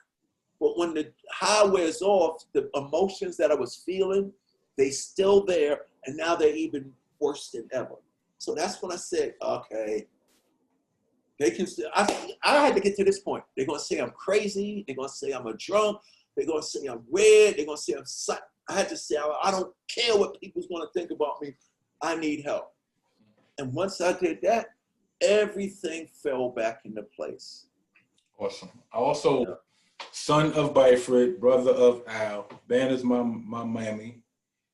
But when the high wears off, the emotions that I was feeling, they still there, and now they're even worse than ever. So that's when I said, okay, they can. I had to get to this point. They're gonna say I'm crazy. They're gonna say I'm a drunk. They're gonna say I'm weird. They're gonna say I'm psych. I had to say I don't care what people's gonna think about me. I need help. And once I did that, everything fell back into place. Awesome. Also, son of Byford, brother of Al. Band is my mammy.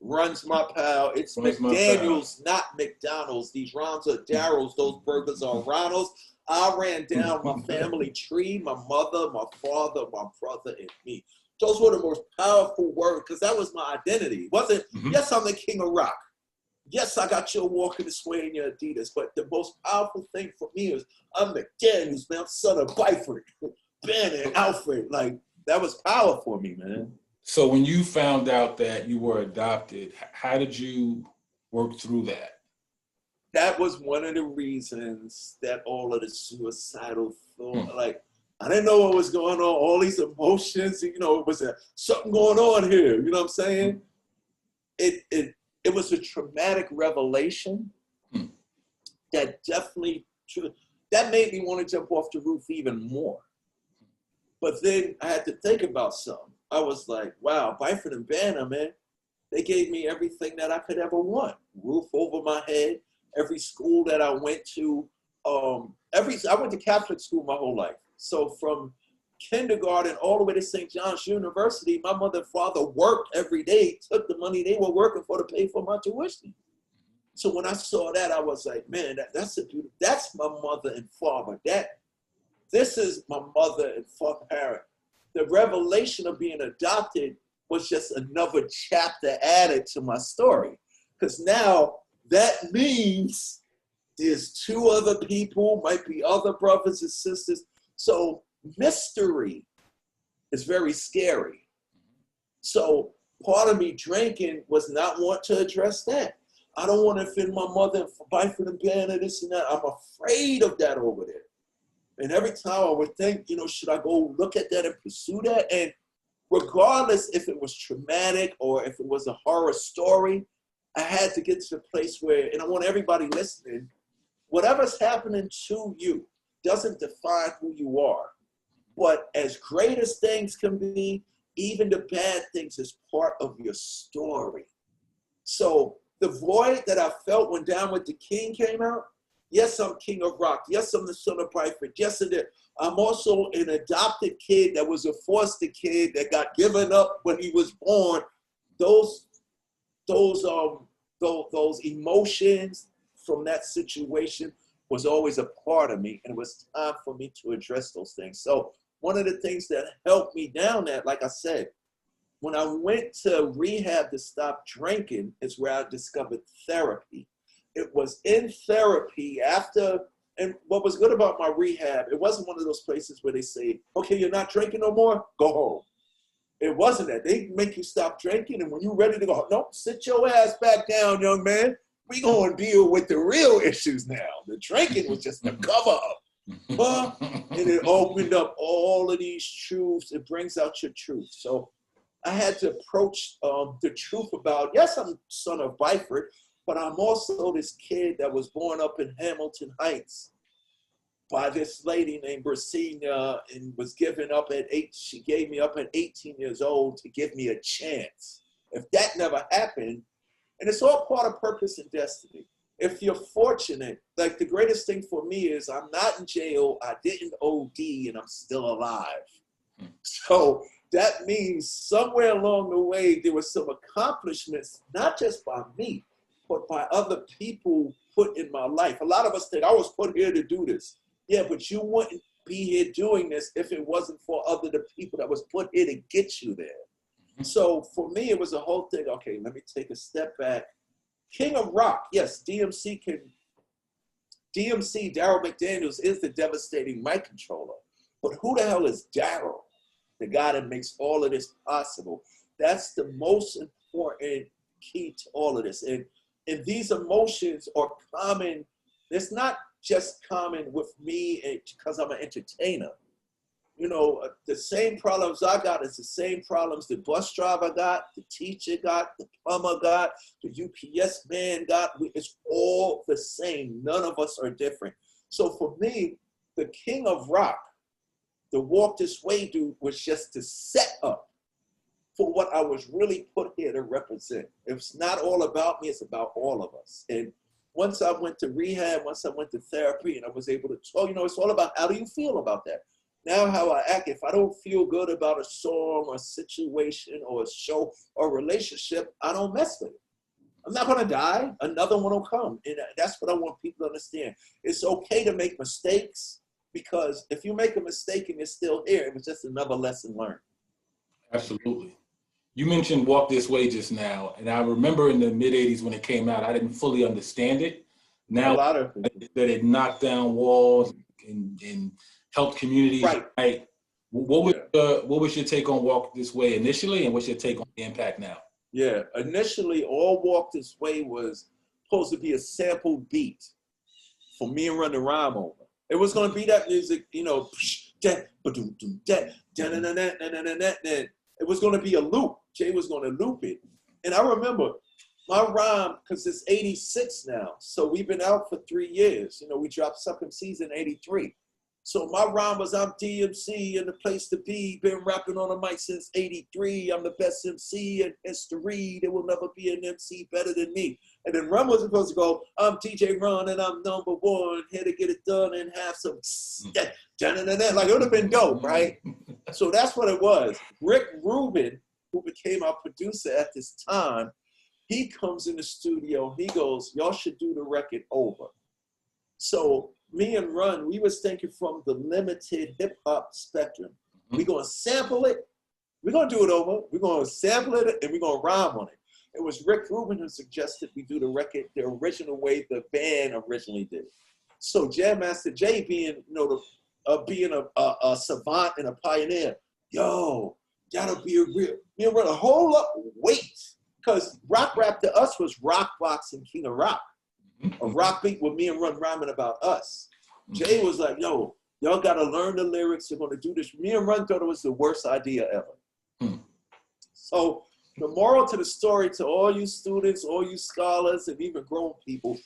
Runs my pal. It's McDaniels, not McDonald's. These rhymes are Daryl's. Those burgers are Ronald's. I ran down my family tree, my mother, my father, my brother, and me. Those were the most powerful words, because that was my identity. It wasn't, yes, I'm the king of rock. Yes, I got your walking and swaying your Adidas. But the most powerful thing for me is I'm McDaniels, man. I'm son of Byford, Ben and Alfred. Like, that was power for me, man. So when you found out that you were adopted, how did you work through that? That was one of the reasons that all of the suicidal thought, like, I didn't know what was going on, all these emotions, you know, it was something going on here, you know what I'm saying? It was a traumatic revelation that definitely, that made me want to jump off the roof even more. But then I had to think about something. I was like, wow, Byford and Banner, man, they gave me everything that I could ever want. Roof over my head, every school that I went to, I went to Catholic school my whole life. So from kindergarten all the way to St. John's University, my mother and father worked every day, took the money they were working for to pay for my tuition. So when I saw that, I was like, man, that's my mother and father. This is my mother and father parent. The revelation of being adopted was just another chapter added to my story. Because now that means there's 2 other people, might be other brothers and sisters. So mystery is very scary. So part of me drinking was not want to address that. I don't want to offend my mother and fight for the band and this and that. I'm afraid of that over there. And every time I would think, should I go look at that and pursue that? And regardless if it was traumatic or if it was a horror story, I had to get to the place where, and I want everybody listening, whatever's happening to you doesn't define who you are. But as great as things can be, even the bad things is part of your story. So the void that I felt when Down with the King came out, yes, I'm King of Rock. Yes, I'm the son of Byford. Yes, it is. I'm also an adopted kid that was a foster kid that got given up when he was born. Those emotions from that situation was always a part of me, and it was time for me to address those things. So one of the things that helped me down that, like I said, when I went to rehab to stop drinking is where I discovered therapy. It was in therapy after, and what was good about my rehab, it wasn't one of those places where they say, okay, you're not drinking no more, go home. It wasn't that. They make you stop drinking, and when you're ready to go, no, sit your ass back down, young man. We gonna deal with the real issues now. The drinking was just a cover up. And it opened up all of these truths. It brings out your truth. So I had to approach the truth about, yes, I'm son of Byford, but I'm also this kid that was born up in Hamilton Heights by this lady named Brasina and was given up at 8. She gave me up at 18 years old to give me a chance. If that never happened, and it's all part of purpose and destiny. If you're fortunate, like the greatest thing for me is I'm not in jail, I didn't OD, and I'm still alive. So that means somewhere along the way, there were some accomplishments, not just by me, but by other people put in my life. A lot of us think, I was put here to do this. Yeah, but you wouldn't be here doing this if it wasn't for the people that was put here to get you there. So for me, it was a whole thing. Okay, let me take a step back. King of Rock, yes, DMC, Daryl McDaniels is the devastating mic controller. But who the hell is Daryl? The guy that makes all of this possible. That's the most important key to all of this. And these emotions are common. It's not just common with me because I'm an entertainer. The same problems I got is the same problems the bus driver got, the teacher got, the plumber got, the UPS man got. It's all the same. None of us are different. So for me, the King of Rock, the Walk This Way dude, was just to set up for what I was really put here to represent. It's not all about me, it's about all of us. And once I went to rehab, once I went to therapy, and I was able to talk, it's all about how do you feel about that? Now how I act, if I don't feel good about a song or a situation or a show or a relationship, I don't mess with it. I'm not gonna die, another one will come. And that's what I want people to understand. It's okay to make mistakes, because if you make a mistake and you're still here, it was just another lesson learned. Absolutely. You mentioned Walk This Way just now, and I remember in the mid-'80s when it came out, I didn't fully understand it. Now a lot of that it knocked down walls and helped communities. Right. What was your take on Walk This Way initially, and what's your take on the impact now? Yeah, initially, all Walk This Way was supposed to be a sample beat for me and Run the Rhyme over. It was going to be that music, it was going to be a loop. Jay was going to loop it. And I remember my rhyme, because it's 86 now, so we've been out for 3 years. We dropped Suck 'Em Season 83. So my rhyme was, I'm DMC and the place to be. Been rapping on the mic since '83. I'm the best MC in history. There will never be an MC better than me. And then Run was supposed to go, I'm DJ Run and I'm #1. Here to get it done and have some like it would have been dope, right? So that's what it was. Rick Rubin, who became our producer at this time, he comes in the studio. He goes, y'all should do the record over. So me and Run, we was thinking from the limited hip hop spectrum. We're gonna sample it, we're gonna do it over, we're gonna sample it, and we're gonna rhyme on it. It was Rick Rubin who suggested we do the record the original way the band originally did it. So Jam Master Jay, being being a savant and a pioneer, yo, gotta be a real, Run a whole lot weight, because rock rap to us was Rock Box and King of Rock. A rock beat with me and Run rhyming about us. Jay was like, yo, y'all gotta learn the lyrics. You're gonna do this. Me and Run thought it was the worst idea ever. So the moral to the story to all you students, all you scholars, and even grown people,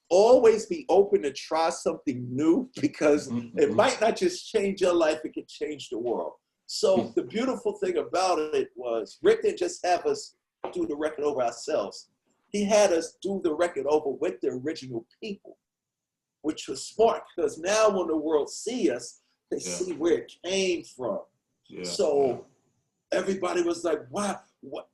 always be open to try something new, because it might not just change your life, it can change the world. So the beautiful thing about it was Rick didn't just have us do the record over ourselves. He had us do the record over with the original people, which was smart, because now when the world see us, they see where it came from. So everybody was like, wow.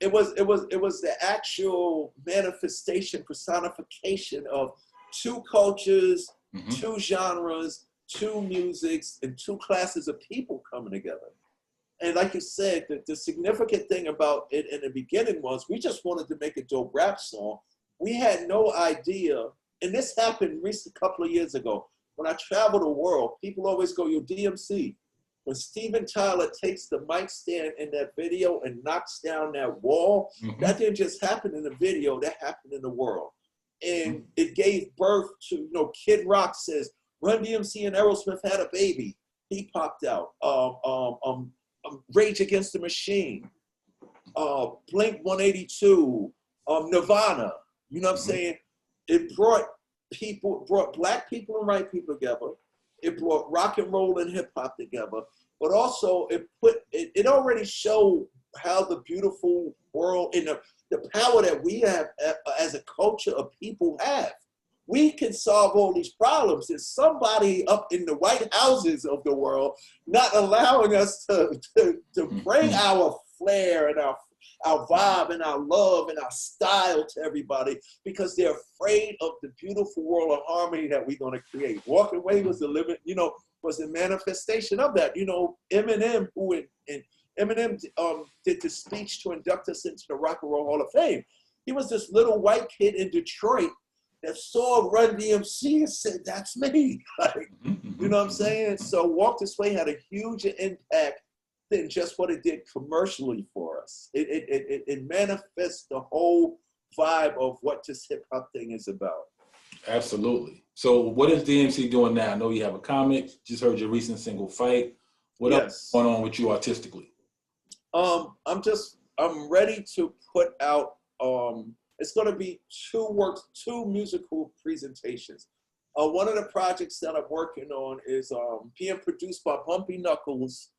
It was the actual manifestation, personification of two cultures, two genres, two musics, and two classes of people coming together. And like you said, the significant thing about it in the beginning was we just wanted to make a dope rap song. We had no idea, and this happened a couple of years ago. When I travel the world, people always go, yo, DMC. When Steven Tyler takes the mic stand in that video and knocks down that wall, that didn't just happen in the video, that happened in the world. And it gave birth to, Kid Rock says, Run DMC and Aerosmith had a baby. He popped out. Rage Against the Machine, Blink 182, Nirvana. You know what I'm saying? It brought black people and white people together. It brought rock and roll and hip hop together. But also it already showed how the beautiful world and the power that we have as a culture of people have. We can solve all these problems. There's somebody up in the White Houses of the world not allowing us to bring our flair and our vibe and our love and our style to everybody, because they're afraid of the beautiful world of harmony that we're going to create. Walking Away was the living, was the manifestation of that. Eminem, Eminem did the speech to induct us into the Rock and Roll Hall of Fame. He was this little white kid in Detroit that saw Run DMC and said, that's me. You know what I'm saying? So Walk This Way had a huge impact than just what it did commercially for us. It manifests the whole vibe of what this hip hop thing is about. Absolutely. So what is DMC doing now? I know you have a comic, just heard your recent single, Fight. What else is going on with you artistically? I'm ready to put out, it's going to be two musical presentations. One of the projects that I'm working on is being produced by Bumpy Knuckles,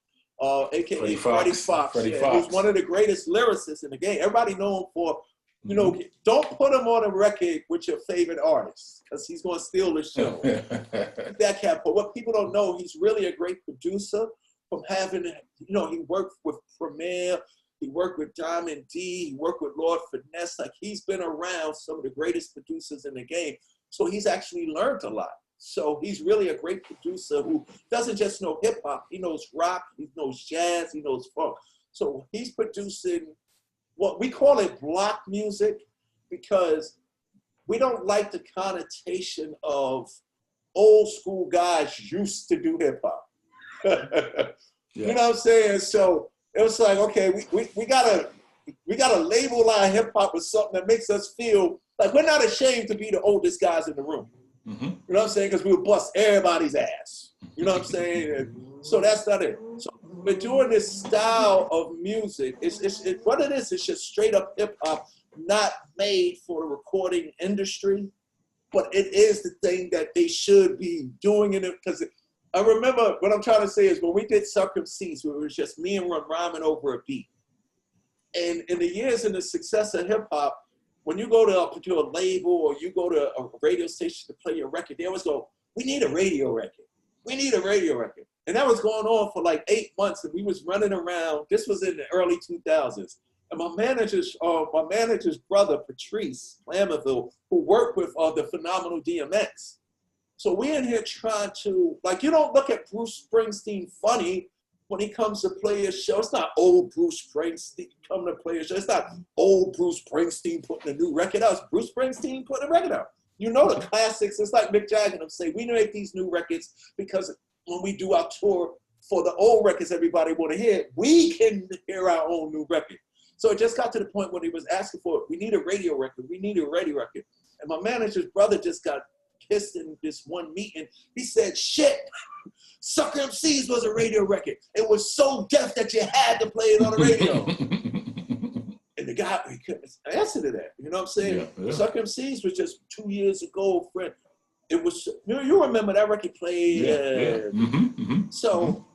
aka Freddie Fox, who's one of the greatest lyricists in the game. Everybody know him for, don't put him on a record with your favorite artist, because he's going to steal the show. That cat, but what people don't know, he's really a great producer from having, he worked with Premier, he worked with Diamond D, he worked with Lord Finesse. Like, he's been around some of the greatest producers in the game. So he's actually learned a lot. So he's really a great producer who doesn't just know hip hop. He knows rock, he knows jazz, he knows funk. So he's producing what we call it block music, because we don't like the connotation of old school guys used to do hip hop. You know what I'm saying? So it was like, okay, we gotta label our hip hop with something that makes us feel like we're not ashamed to be the oldest guys in the room. You know what I'm saying? Because we would bust everybody's ass. You know what I'm saying? And so that's not it. So we're doing this style of music. It's what it is. It's just straight up hip hop, not made for the recording industry, but it is the thing that they should be doing in it, because I remember what I'm trying to say is when we did Circumcised, it was just me and Ron rhyming over a beat. And in the years in the success of hip hop, when you go to a label or you go to a radio station to play your record, they always go, we need a radio record. We need a radio record. And that was going on for like 8 months, and we was running around. This was in the early 2000s. And my manager's brother, Patrice Lamerville, who worked with the phenomenal DMX. So we in here trying to, like, you don't look at Bruce Springsteen funny when he comes to play a show. It's not old Bruce Springsteen coming to play a show. It's not old Bruce Springsteen putting a new record out. It's Bruce Springsteen putting a record out. You know the classics. It's like Mick Jagger and them say, we make these new records because when we do our tour for the old records everybody want to hear, we can hear our own new record. So it just got to the point when he was asking for it. We need a radio record. We need a radio record. And my manager's brother just got pissed in this one meeting. He said, shit, Sucker MCs was a radio record. It was so deaf that you had to play it on the radio. And the guy, he couldn't answer to that. You know what I'm saying? Yeah. Sucker MCs was just 2 years ago, friend. It was, you remember that record played. So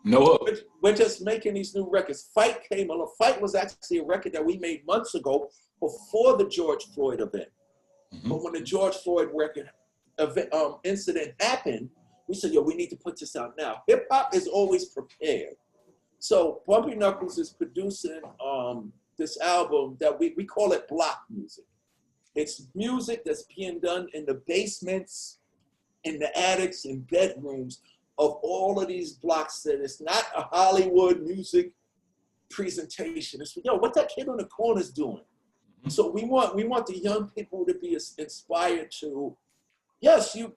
we're just making these new records. Fight came along. Fight was actually a record that we made months ago before the George Floyd event. But when the George Floyd record incident happened, we said, yo, we need to put this out now. Hip hop is always prepared. So Bumpy Knuckles is producing this album that we call it block music. It's music that's being done in the basements, in the attics, in bedrooms of all of these blocks. That it's not a Hollywood music presentation. It's, yo, what that kid on the corner is doing. So we want the young people to be inspired to, yes, you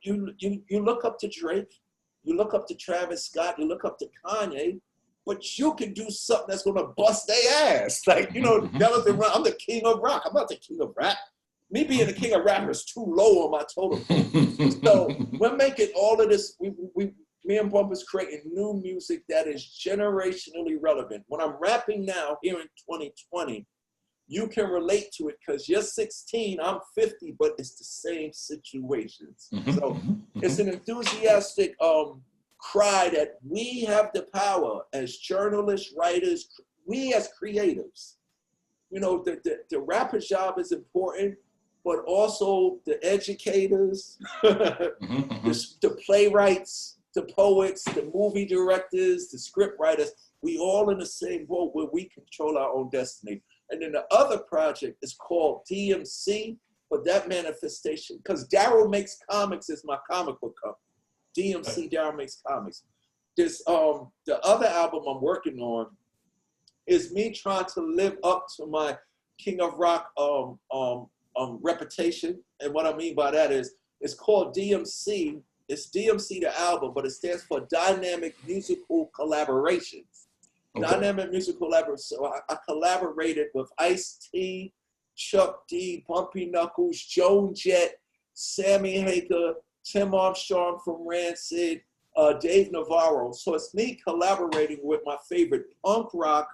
look up to Drake, you look up to Travis Scott, you look up to Kanye, but you can do something that's gonna bust their ass. Like, you know, Jonathan, I'm the king of rock. I'm not the king of rap. Me being the king of rap is too low on my totem. So we're making all of this, me and Bump is creating new music that is generationally relevant. When I'm rapping now here in 2020, you can relate to it because you're 16, I'm 50, but it's the same situations. So it's an enthusiastic cry that we have the power as journalists, writers, we as creatives. You know, the rapper's job is important, but also the educators, the playwrights, the poets, the movie directors, the script writers, we all in the same boat where we control our own destiny. And then the other project is called DMC, but that manifestation, because Daryl Makes Comics is my comic book company. DMC, Daryl Makes Comics. This the other album I'm working on is me trying to live up to my King of Rock reputation. And what I mean by that is, it's called DMC. It's DMC the album, but it stands for Dynamic Musical Collaborations. Okay. Dynamic Musical Collaborations. So I collaborated with Ice-T, Chuck D, Bumpy Knuckles, Joan Jett, Sammy Hagar, Tim Armstrong from Rancid, Dave Navarro. So it's me collaborating with my favorite punk rock,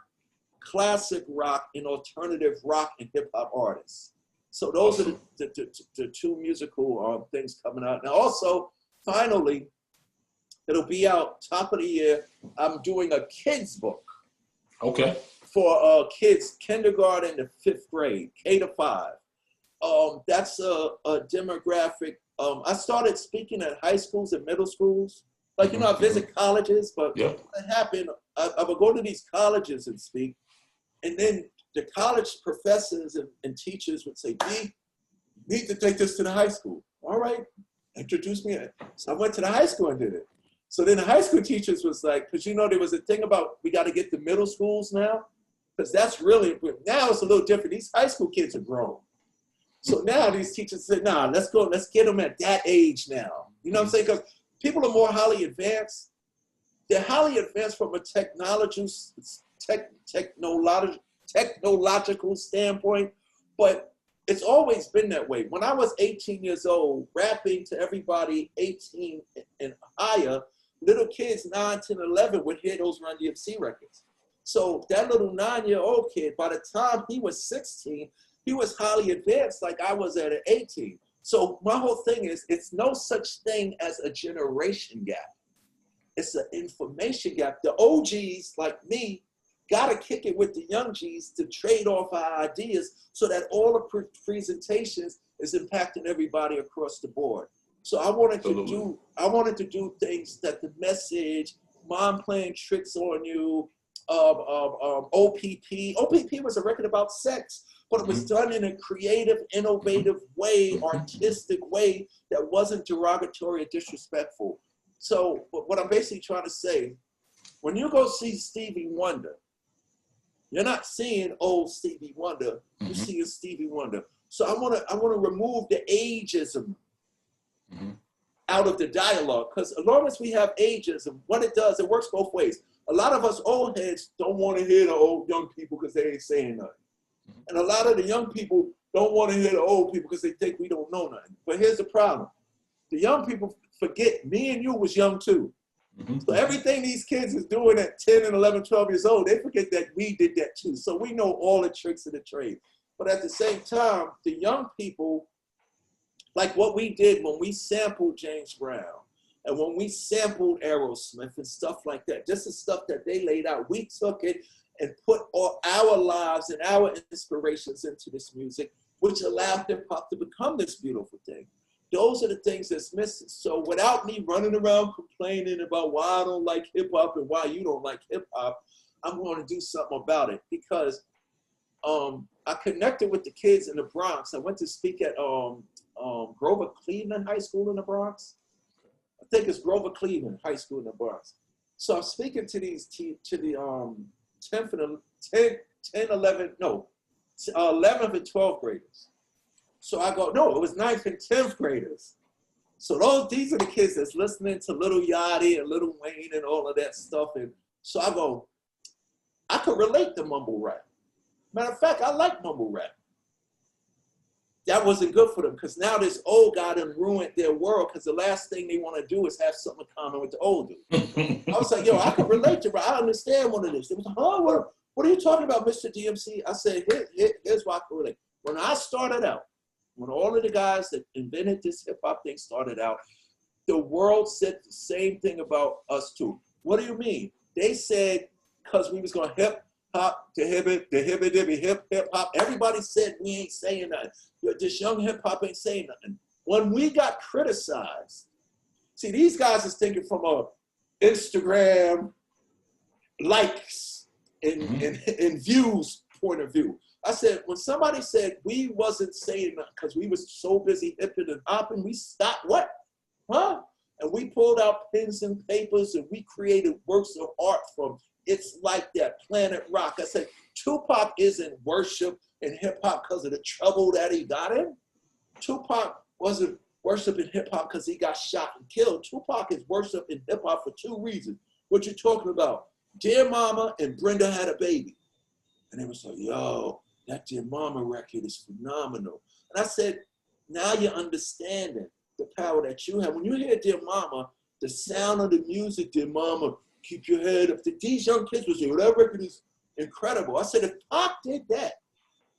classic rock, and alternative rock and hip hop artists. So those are the two musical things coming out. Now also, finally, it'll be out top of the year. I'm doing a kids book. Okay. For kids, kindergarten to 5th grade, K to 5. That's a demographic. I started speaking at high schools and middle schools. Like, you know, I visit colleges, but what happened, I would go to these colleges and speak, and then the college professors and teachers would say, "B, you need to take this to the high school." All right, introduce me. So I went to the high school and did it. So then the high school teachers was like, because, you know, there was a thing about we got to get the middle schools now, because that's really, now it's a little different. These high school kids are grown. So now these teachers said, nah, let's get them at that age now. You know what I'm saying? Because people are more highly advanced. They're highly advanced from a technological standpoint, but it's always been that way. When I was 18 years old, rapping to everybody 18 and higher, little kids 9, 10, 11 would hear those Run DMC records. So that little 9-year-old kid, by the time he was 16, he was highly advanced like I was at 18. So my whole thing is, it's no such thing as a generation gap. It's an information gap. The OGs like me gotta kick it with the young G's to trade off our ideas so that all the presentations is impacting everybody across the board. So I wanted to do things that the message, Mom Playing Tricks on You, OPP. OPP was a record about sex, but it was done in a creative, innovative way, artistic way that wasn't derogatory or disrespectful. So what I'm basically trying to say, when you go see Stevie Wonder, you're not seeing old Stevie Wonder, you're seeing Stevie Wonder. So I want to remove the ageism out of the dialogue, because as long as we have ageism, what it does, it works both ways. A lot of us old heads don't want to hear the old young people because they ain't saying nothing. And a lot of the young people don't want to hear the old people because they think we don't know nothing. But here's the problem. The young people forget me and you was young too. So everything these kids is doing at 10 and 11, 12 years old, they forget that we did that too. So we know all the tricks of the trade. But at the same time, the young people, like what we did when we sampled James Brown and when we sampled Aerosmith and stuff like that, just the stuff that they laid out, we took it and put all our lives and our inspirations into this music, which allowed hip hop to become this beautiful thing. Those are the things that's missing. So without me running around complaining about why I don't like hip hop and why you don't like hip hop, I'm going to do something about it, because I connected with the kids in the Bronx. I went to speak at Grover Cleveland High School in the Bronx. I think it's Grover Cleveland High School in the Bronx. So I'm speaking to the 11th and 12th graders. So I go, no, it was 9th and 10th graders. So these are the kids that's listening to Lil Yachty and Lil Wayne and all of that stuff. And so I go, I could relate to mumble rap. Matter of fact, I like mumble rap. That wasn't good for them, because now this old guy done ruined their world, because the last thing they want to do is have something in common with the old dude. I was like, yo, I could relate to rap. I understand what it is. They was like, oh, what are you talking about, Mr. DMC? I said, here's why I can relate. When I started out, when all of the guys that invented this hip hop thing started out, the world said the same thing about us too. What do you mean? They said, because we was going hip hop to hip hop. Everybody said we ain't saying nothing. This young hip hop ain't saying nothing. When we got criticized, see, these guys is thinking from a Instagram likes and views point of view. I said, when somebody said we wasn't saying nothing because we was so busy hipping and hopping, we stopped what? Huh? And we pulled out pens and papers and we created works of art from It's Like That, Planet Rock. I said, Tupac isn't worship in hip hop because of the trouble that he got in. Tupac wasn't worshiping hip hop because he got shot and killed. Tupac is worshiping hip hop for two reasons. What you talking about? Dear Mama and Brenda Had a Baby. And they was like, yo, that Dear Mama record is phenomenal. And I said, now you're understanding the power that you have. When you hear Dear Mama, the sound of the music, Dear Mama, keep your head up. These young kids will say, well, that record is incredible. I said, if Pac did that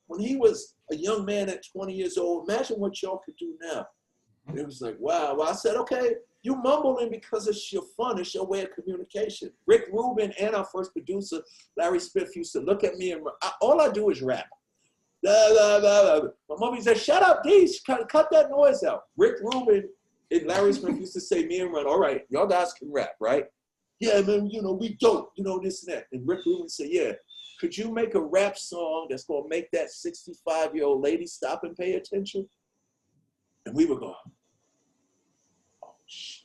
when he was a young man at 20 years old, imagine what y'all could do now. And it was like, wow. Well, I said, okay, you mumbling because it's your fun. It's your way of communication. Rick Rubin and our first producer, Larry Smith, used to look at me and all I do is rap. Blah, blah, blah, blah. My mommy said, shut up, D, cut that noise out. Rick Rubin and Larry Smith used to say, me and Run, all right, y'all guys can rap, right? Yeah, man, we don't, this and that. And Rick Rubin said, yeah, could you make a rap song that's going to make that 65-year-old lady stop and pay attention? And we were going, oh, shit.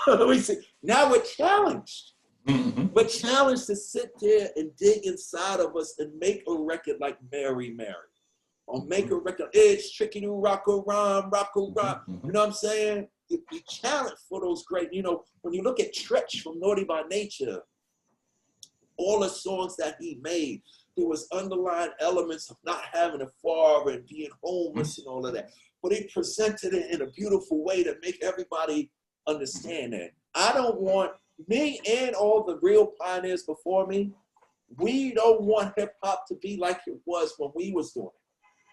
We said, now we're challenged. We're challenged to sit there and dig inside of us and make a record like Mary Mary. Or make a record, it's tricky to rock a rhyme. You know what I'm saying? We challenge for those great, when you look at Tretch from Naughty by Nature, all the songs that he made, there was underlying elements of not having a father and being homeless and all of that. But he presented it in a beautiful way to make everybody understand that. I don't want, me and all the real pioneers before me, we don't want hip hop to be like it was when we was doing it.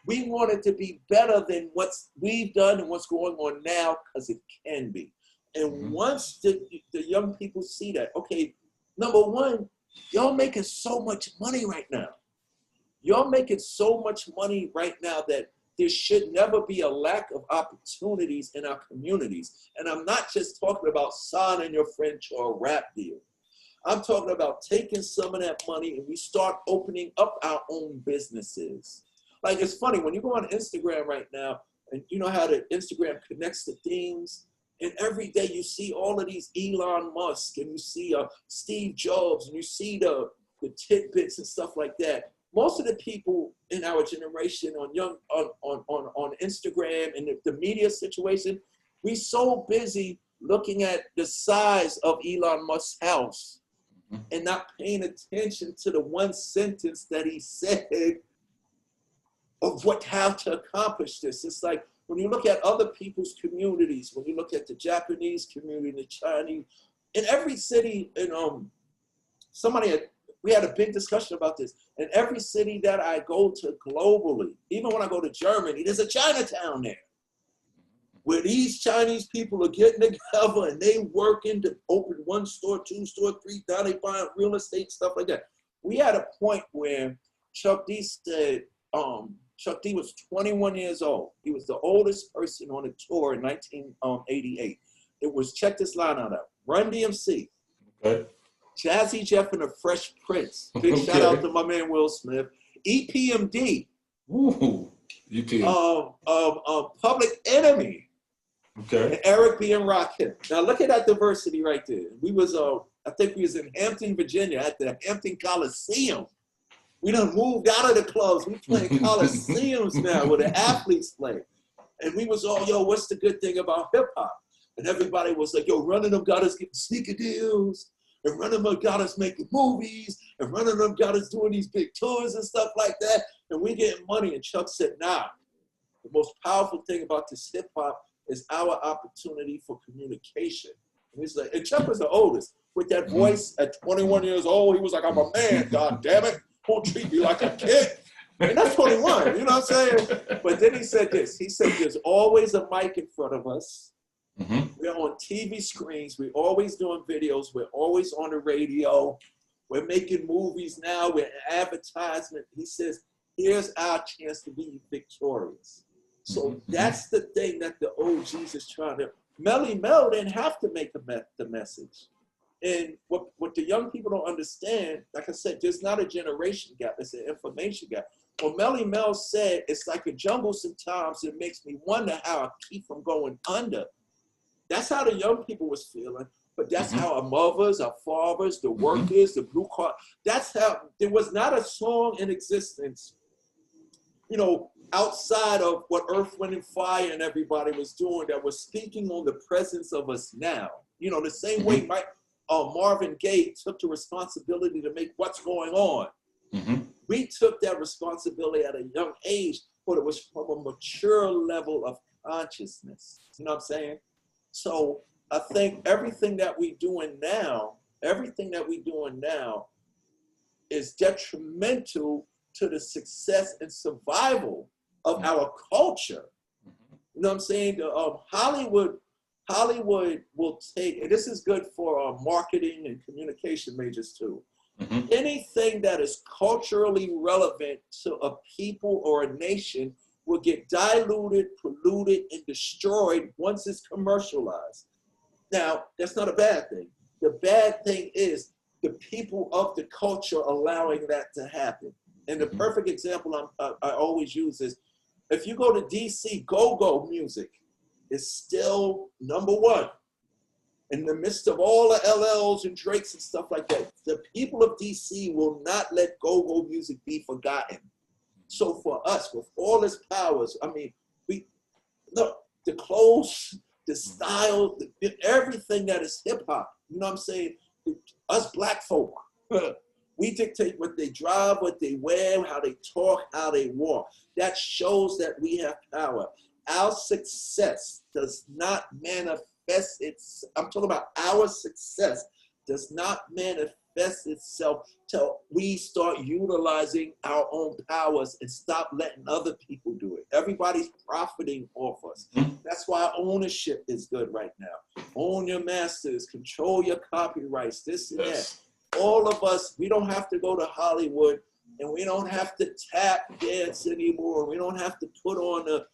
We want it to be better than what we've done and what's going on now, because it can be. And once the young people see that, okay, number one, y'all making so much money right now. Y'all making so much money right now that there should never be a lack of opportunities in our communities. And I'm not just talking about signing your friend to a rap deal. I'm talking about taking some of that money and we start opening up our own businesses. Like, it's funny, when you go on Instagram right now, and you know how the Instagram connects the themes, and every day you see all of these Elon Musk, and you see Steve Jobs, and you see the tidbits and stuff like that. Most of the people in our generation on Instagram and the media situation, we so busy looking at the size of Elon Musk's house and not paying attention to the one sentence that he said of how to accomplish this. It's like when you look at other people's communities, when you look at the Japanese community, the Chinese, in every city, and we had a big discussion about this. In every city that I go to globally, even when I go to Germany, there's a Chinatown there where these Chinese people are getting together and they working to open 1 store, 2 store, 3, down they buying real estate, stuff like that. We had a point where Chuck D said, Chuck D was 21 years old. He was the oldest person on a tour in 1988. It was, check this line out, Run DMC. Okay. Jazzy Jeff and the Fresh Prince. Big shout out to my man Will Smith. EPMD. Ooh, EPMD. Public Enemy. Okay. And Eric B. and Rakim. Now look at that diversity right there. We was, I think we was in Hampton, Virginia at the Hampton Coliseum. We done moved out of the clubs. We playing Coliseums now where the athletes play. And we was all, yo, what's the good thing about hip hop? And everybody was like, yo, Running Them got us getting sneaker deals. And Running Them got us making movies. And Running Them got us doing these big tours and stuff like that. And we getting money. And Chuck said, nah, the most powerful thing about this hip hop is our opportunity for communication. And he's like, and Chuck was the oldest. With that voice at 21 years old, he was like, I'm a man, God damn it. Don't treat me like a kid. And that's 21, you know what I'm saying? But then he said this. He said, there's always a mic in front of us. We're on TV screens. We're always doing videos. We're always on the radio. We're making movies now. We're in advertisement. He says, here's our chance to be victorious. So that's the thing that the OGs is trying to. Melly Mel didn't have to make the message. And what the young people don't understand, like I said, there's not a generation gap, it's an information gap. When Melly Mel said, it's like a jungle sometimes, it makes me wonder how I keep from going under. That's how the young people was feeling, but that's how our mothers, our fathers, the workers, the blue collar, that's how, there was not a song in existence, you know, outside of what Earth, Wind, and Fire and everybody was doing that was speaking on the presence of us now. You know, the same way Marvin Gaye took the responsibility to make What's Going On. We took that responsibility at a young age, but it was from a mature level of consciousness. You know what I'm saying? So I think everything that we're doing now is detrimental to the success and survival of our culture. You know what I'm saying? Hollywood will take, and this is good for marketing and communication majors too, anything that is culturally relevant to a people or a nation will get diluted, polluted, and destroyed once it's commercialized. Now, that's not a bad thing. The bad thing is the people of the culture allowing that to happen. And the perfect example I always use is, if you go to DC, go-go music is still #1. In the midst of all the LLs and Drakes and stuff like that, the people of DC will not let go-go music be forgotten. So for us, with all its powers, I mean, we look, the clothes, the style, everything that is hip-hop, you know what I'm saying? Us black folk, we dictate what they drive, what they wear, how they talk, how they walk. That shows that we have power. Our success does not manifest I'm talking about our success does not manifest manifest itself till we start utilizing our own powers and stop letting other people do it. Everybody's profiting off us. That's why ownership is good right now. Own your masters, control your copyrights, this and that. All of us, we don't have to go to Hollywood, and we don't have to tap dance anymore. We don't have to put on the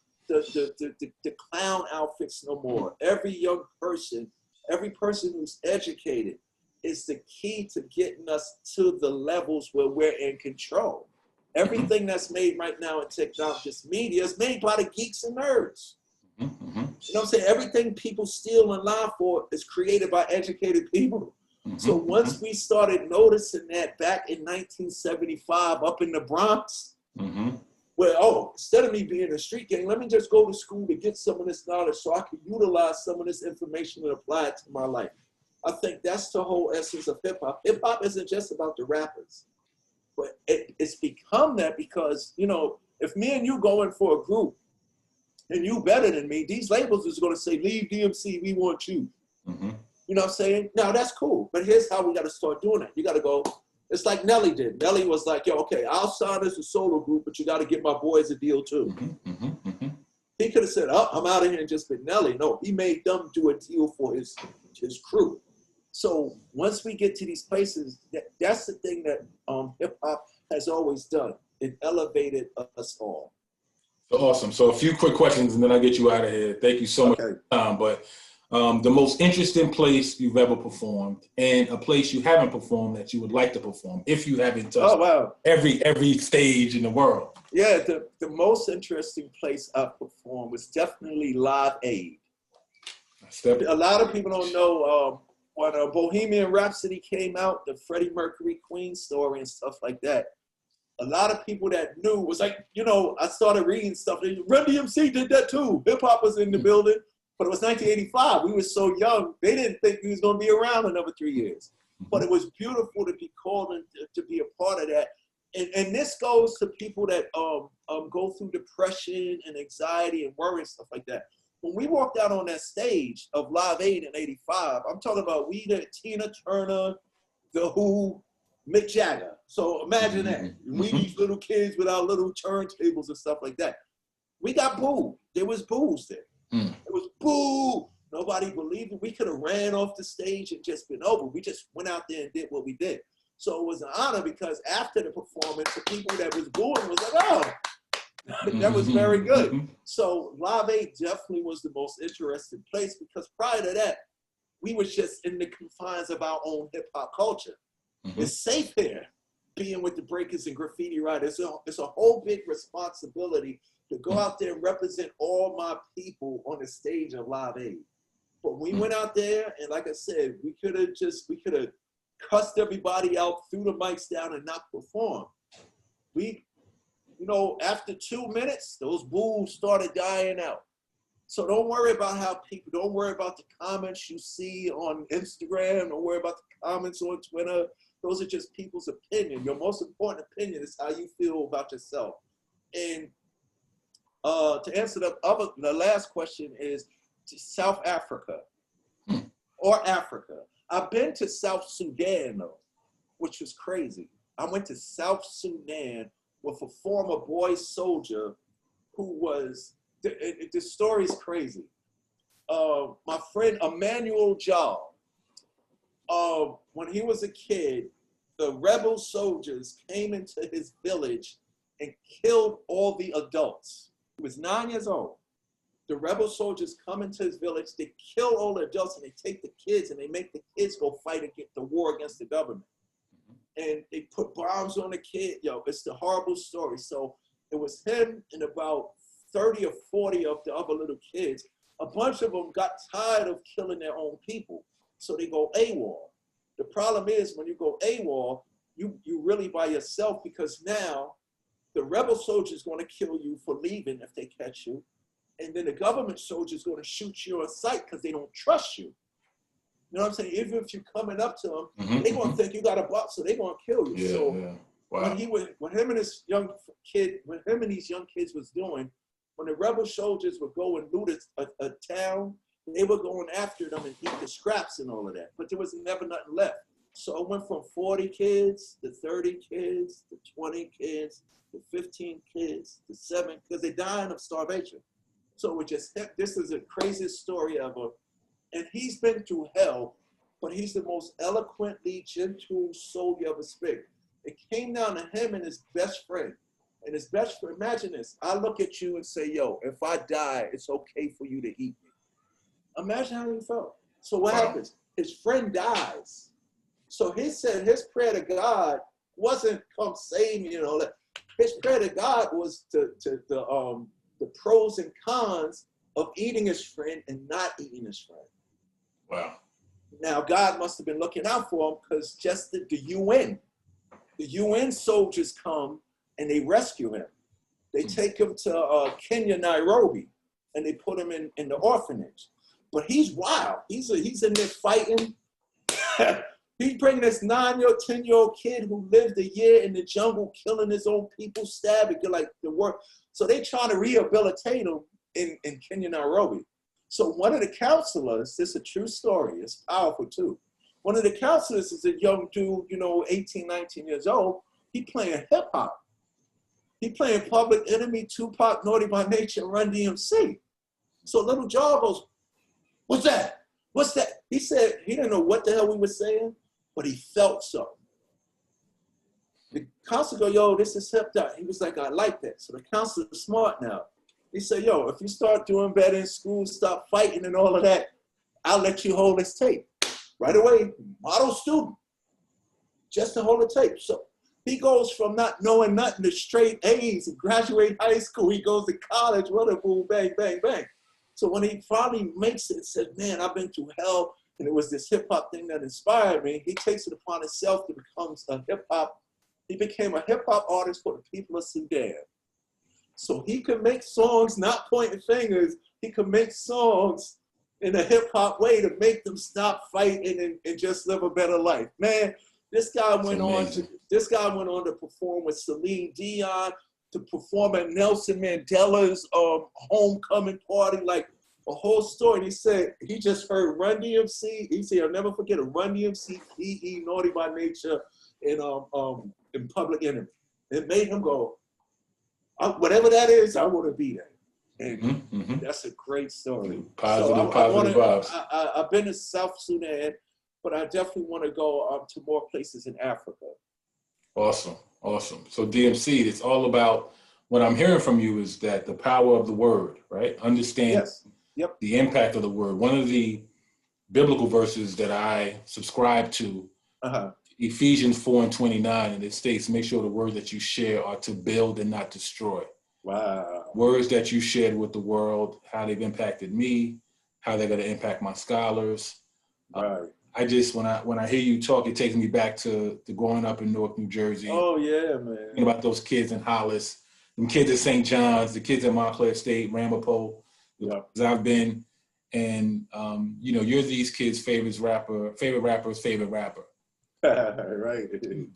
clown outfits no more. Every young person, every person who's educated is the key to getting us to the levels where we're in control. Everything that's made right now in technology, just media, is made by the geeks and nerds. You know what I'm saying? Everything people steal and lie for is created by educated people. So once we started noticing that back in 1975 up in the Bronx, where, instead of me being a street gang, let me just go to school to get some of this knowledge so I can utilize some of this information and apply it to my life. I think that's the whole essence of hip hop. Hip hop isn't just about the rappers, but it's become that because, you know, if me and you go in for a group and you better than me, these labels is going to say, leave DMC, we want you. You know what I'm saying? Now that's cool, but here's how we got to start doing it. You got to go, it's like Nelly did. Nelly was like, yo, okay, I'll sign as a solo group, but you got to give my boys a deal too. He could have said, I'm out of here and just been Nelly. No, he made them do a deal for his crew. So once we get to these places, that's the thing that hip hop has always done. It elevated us all. So awesome. So a few quick questions and then I'll get you out of here. Thank you so much for your time. But the most interesting place you've ever performed and a place you haven't performed that you would like to perform if you haven't touched every stage in the world. Yeah, the most interesting place I've performed was definitely Live Aid. A lot of people don't know when Bohemian Rhapsody came out, the Freddie Mercury Queen story and stuff like that. A lot of people that knew was like, you know, I started reading stuff. Run DMC did that too. Hip hop was in the building. But it was 1985. We were so young, they didn't think we was going to be around another 3 years. But it was beautiful to be called and to be a part of that. And this goes to people that go through depression and anxiety and worry and stuff like that. When we walked out on that stage of Live Aid in '85, I'm talking about we did Tina Turner, The Who, Mick Jagger. So imagine that. We these little kids with our little turntables and stuff like that. We got booed. There was boos there. It was boo. Nobody believed it. We could have ran off the stage and just been over. We just went out there and did what we did. So it was an honor because after the performance, the people that was booing was like, oh, that was very good. So Live Aid definitely was the most interesting place because prior to that, we was just in the confines of our own hip hop culture. It's safe here being with the breakers and graffiti writers. It's a whole big responsibility to go out there and represent all my people on the stage of Live Aid. But we went out there, and like I said, we could have cussed everybody out, threw the mics down, and not performed. We, you know, after 2 minutes, those boos started dying out. So don't worry about don't worry about the comments you see on Instagram, don't worry about the comments on Twitter. Those are just people's opinion. Your most important opinion is how you feel about yourself. And to answer the last question is to South Africa or Africa. I've been to South Sudan though, which was crazy. I went to South Sudan with a former boy soldier who was, the story is crazy. My friend Emmanuel Jal, when he was a kid, the rebel soldiers came into his village and killed all the adults. He was 9 years old. The rebel soldiers come into his village, they kill all the adults, and they take the kids and they make the kids go fight against the war against the government. And they put bombs on the kid. Yo, it's the horrible story. So it was him and about 30 or 40 of the other little kids. A bunch of them got tired of killing their own people. So they go AWOL. The problem is when you go AWOL, you really by yourself because now the rebel soldier is going to kill you for leaving if they catch you. And then the government soldier is going to shoot you on sight because they don't trust you. You know what I'm saying? Even if you're coming up to them, they're going to think you got a buck, so they're going to kill you. Yeah, so yeah. Wow. When him and these young kids was doing, when the rebel soldiers would go and loot a town, they were going after them and eat the scraps and all of that. But there was never nothing left. So I went from 40 kids to 30 kids to 20 kids to 15 kids to 7, because they're dying of starvation. So we just, this is the craziest story ever. And he's been through hell, but he's the most eloquently gentle soul you ever speak. It came down to him and his best friend. And his best friend, imagine this. I look at you and say, yo, if I die, it's okay for you to eat me. Imagine how he felt. So what happens? His friend dies. So he said his prayer to God wasn't come save me and all that. His prayer to God was the pros and cons of eating his friend and not eating his friend. Wow. Now, God must have been looking out for him, because just the UN soldiers come and they rescue him. They take him to Kenya, Nairobi, and they put him in the orphanage. But he's wild. He's in there fighting. He's bringing this 9-year-old, 10-year-old kid who lived a year in the jungle, killing his own people, stabbing, like the work. So they trying to rehabilitate him in Kenya, Nairobi. So one of the counselors, this is a true story, it's powerful too. One of the counselors is a young dude, 18, 19 years old. He playing hip hop. He playing Public Enemy, Tupac, Naughty by Nature, Run DMC. So little John goes, what's that? What's that? He said he didn't know what the hell we were saying, but he felt something. The counselor go, yo, this is hip hop. He was like, I like that. So the counselor's smart now. He said, yo, if you start doing better in school, stop fighting and all of that, I'll let you hold this tape. Right away, model student, just to hold the tape. So he goes from not knowing nothing to straight A's and graduate high school. He goes to college, what a boom, bang, bang, bang. So when he finally makes it, said, man, I've been through hell, and it was this hip hop thing that inspired me. He takes it upon himself to become a hip hop. He became a hip hop artist for the people of Sudan. So he could make songs, not pointing fingers. He could make songs in a hip hop way to make them stop fighting and just live a better life. Man, this guy went on to perform with Celine Dion, to perform at Nelson Mandela's homecoming party, like a whole story. And he said he just heard Run DMC. He said, I'll never forget it. Run DMC, PE, Naughty by Nature, in Public Enemy. It made him go, whatever that is, I want to be there. And that's a great story. Positive vibes. I've been to South Sudan, but I definitely want to go to more places in Africa. Awesome. So DMC, it's all about, what I'm hearing from you is that the power of the word, right? Understand the impact of the word. One of the biblical verses that I subscribe to, Ephesians 4:29, and it states, make sure the words that you share are to build and not destroy. Wow. Words that you shared with the world, how they've impacted me, how they're going to impact my scholars. Right. I just, when I hear you talk, it takes me back to growing up in Newark, New Jersey. Oh yeah, man. Thinking about those kids in Hollis, them kids at St. John's, the kids at Montclair State, Ramapo, I've been, and you're these kids' favorite rapper. Right.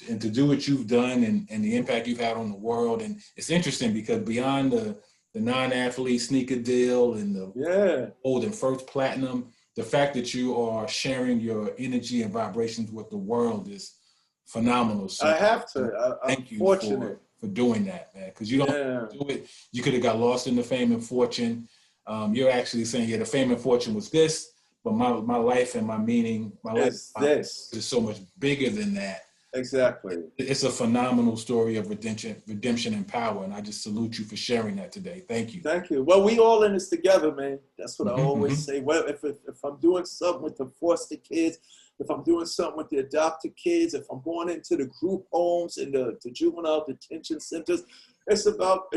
And to do what you've done and the impact you've had on the world. And it's interesting because beyond the non-athlete sneaker deal and the gold and first platinum, the fact that you are sharing your energy and vibrations with the world is phenomenal. So I have to. Thank you fortunate for doing that, man. Because you don't do it. You could have got lost in the fame and fortune. You're actually saying, the fame and fortune was this, but my life and my meaning, my life is so much bigger than that. Exactly. It's a phenomenal story of redemption and power, and I just salute you for sharing that today. Thank you. Thank you. Well, we all in this together, man. That's what I always say. Well, if I'm doing something with the foster kids, if I'm doing something with the adopted kids, if I'm going into the group homes and the juvenile detention centers, it's about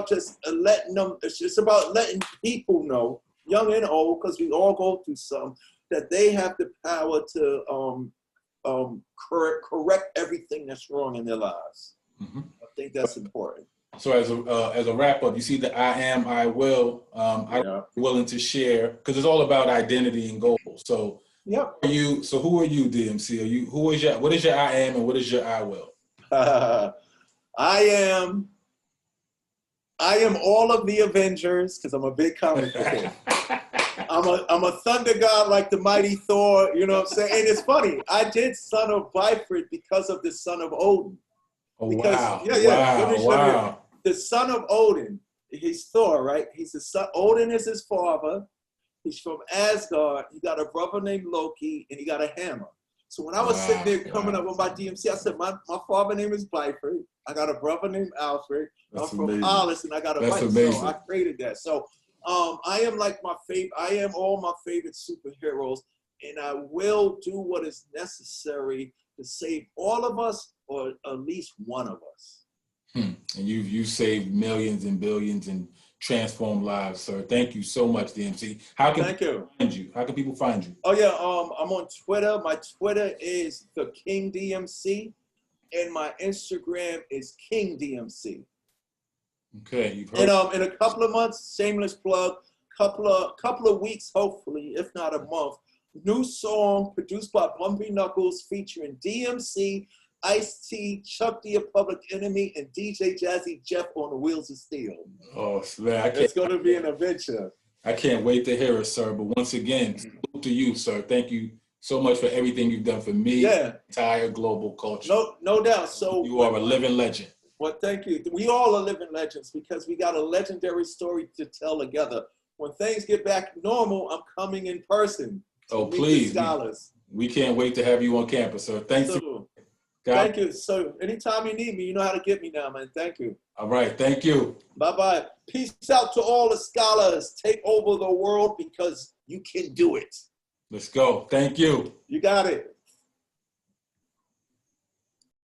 just letting them. It's just about letting people know, young and old, because we all go through something, that they have the power to correct everything that's wrong in their lives. I think that's important. So as a wrap up, you see the I am, I will, I'm willing to share, because it's all about identity and goals. So who are you, DMC? What is your I am and what is your I will? I am all of the Avengers, because I'm a big comic book fan. I'm a thunder god like the mighty Thor, you know what I'm saying? And it's funny, I did Son of Bifrost because of the Son of Odin. Oh, Because, wow. Wow. The Son of Odin, he's Thor, right? He's the son. Odin is his father. He's from Asgard. He got a brother named Loki, and he got a hammer. So when I was sitting there coming up with my DMC, I said, my father name is Bifrost. I got a brother named Alfred. I'm from Hollis, and I got a wife. So I created that. So I am like I am all my favorite superheroes, and I will do what is necessary to save all of us, or at least one of us. And you saved millions and billions and transformed lives, sir. Thank you so much, DMC. Thank you. Find you? How can people find you? Oh yeah, I'm on Twitter. My Twitter is the King DMC, and my Instagram is King DMC. Okay, you've heard. And in a couple of months, shameless plug, couple of weeks, hopefully, if not a month, new song produced by Bumpy Knuckles featuring DMC, Ice-T, Chuck D, Public Enemy, and DJ Jazzy Jeff on the Wheels of Steel. Oh, man, it's going to be an adventure. I can't wait to hear it, sir. But once again, salute to you, sir. Thank you so much for everything you've done for me, the entire global culture. No doubt. So you are a living legend. Well, thank you. We all are living legends because we got a legendary story to tell together. When things get back normal, I'm coming in person. Oh, please. We can't wait to have you on campus, sir. Thank you. Thank you. So anytime you need me, you know how to get me now, man. Thank you. All right. Thank you. Bye-bye. Peace out to all the scholars. Take over the world because you can do it. Let's go. Thank you. You got it.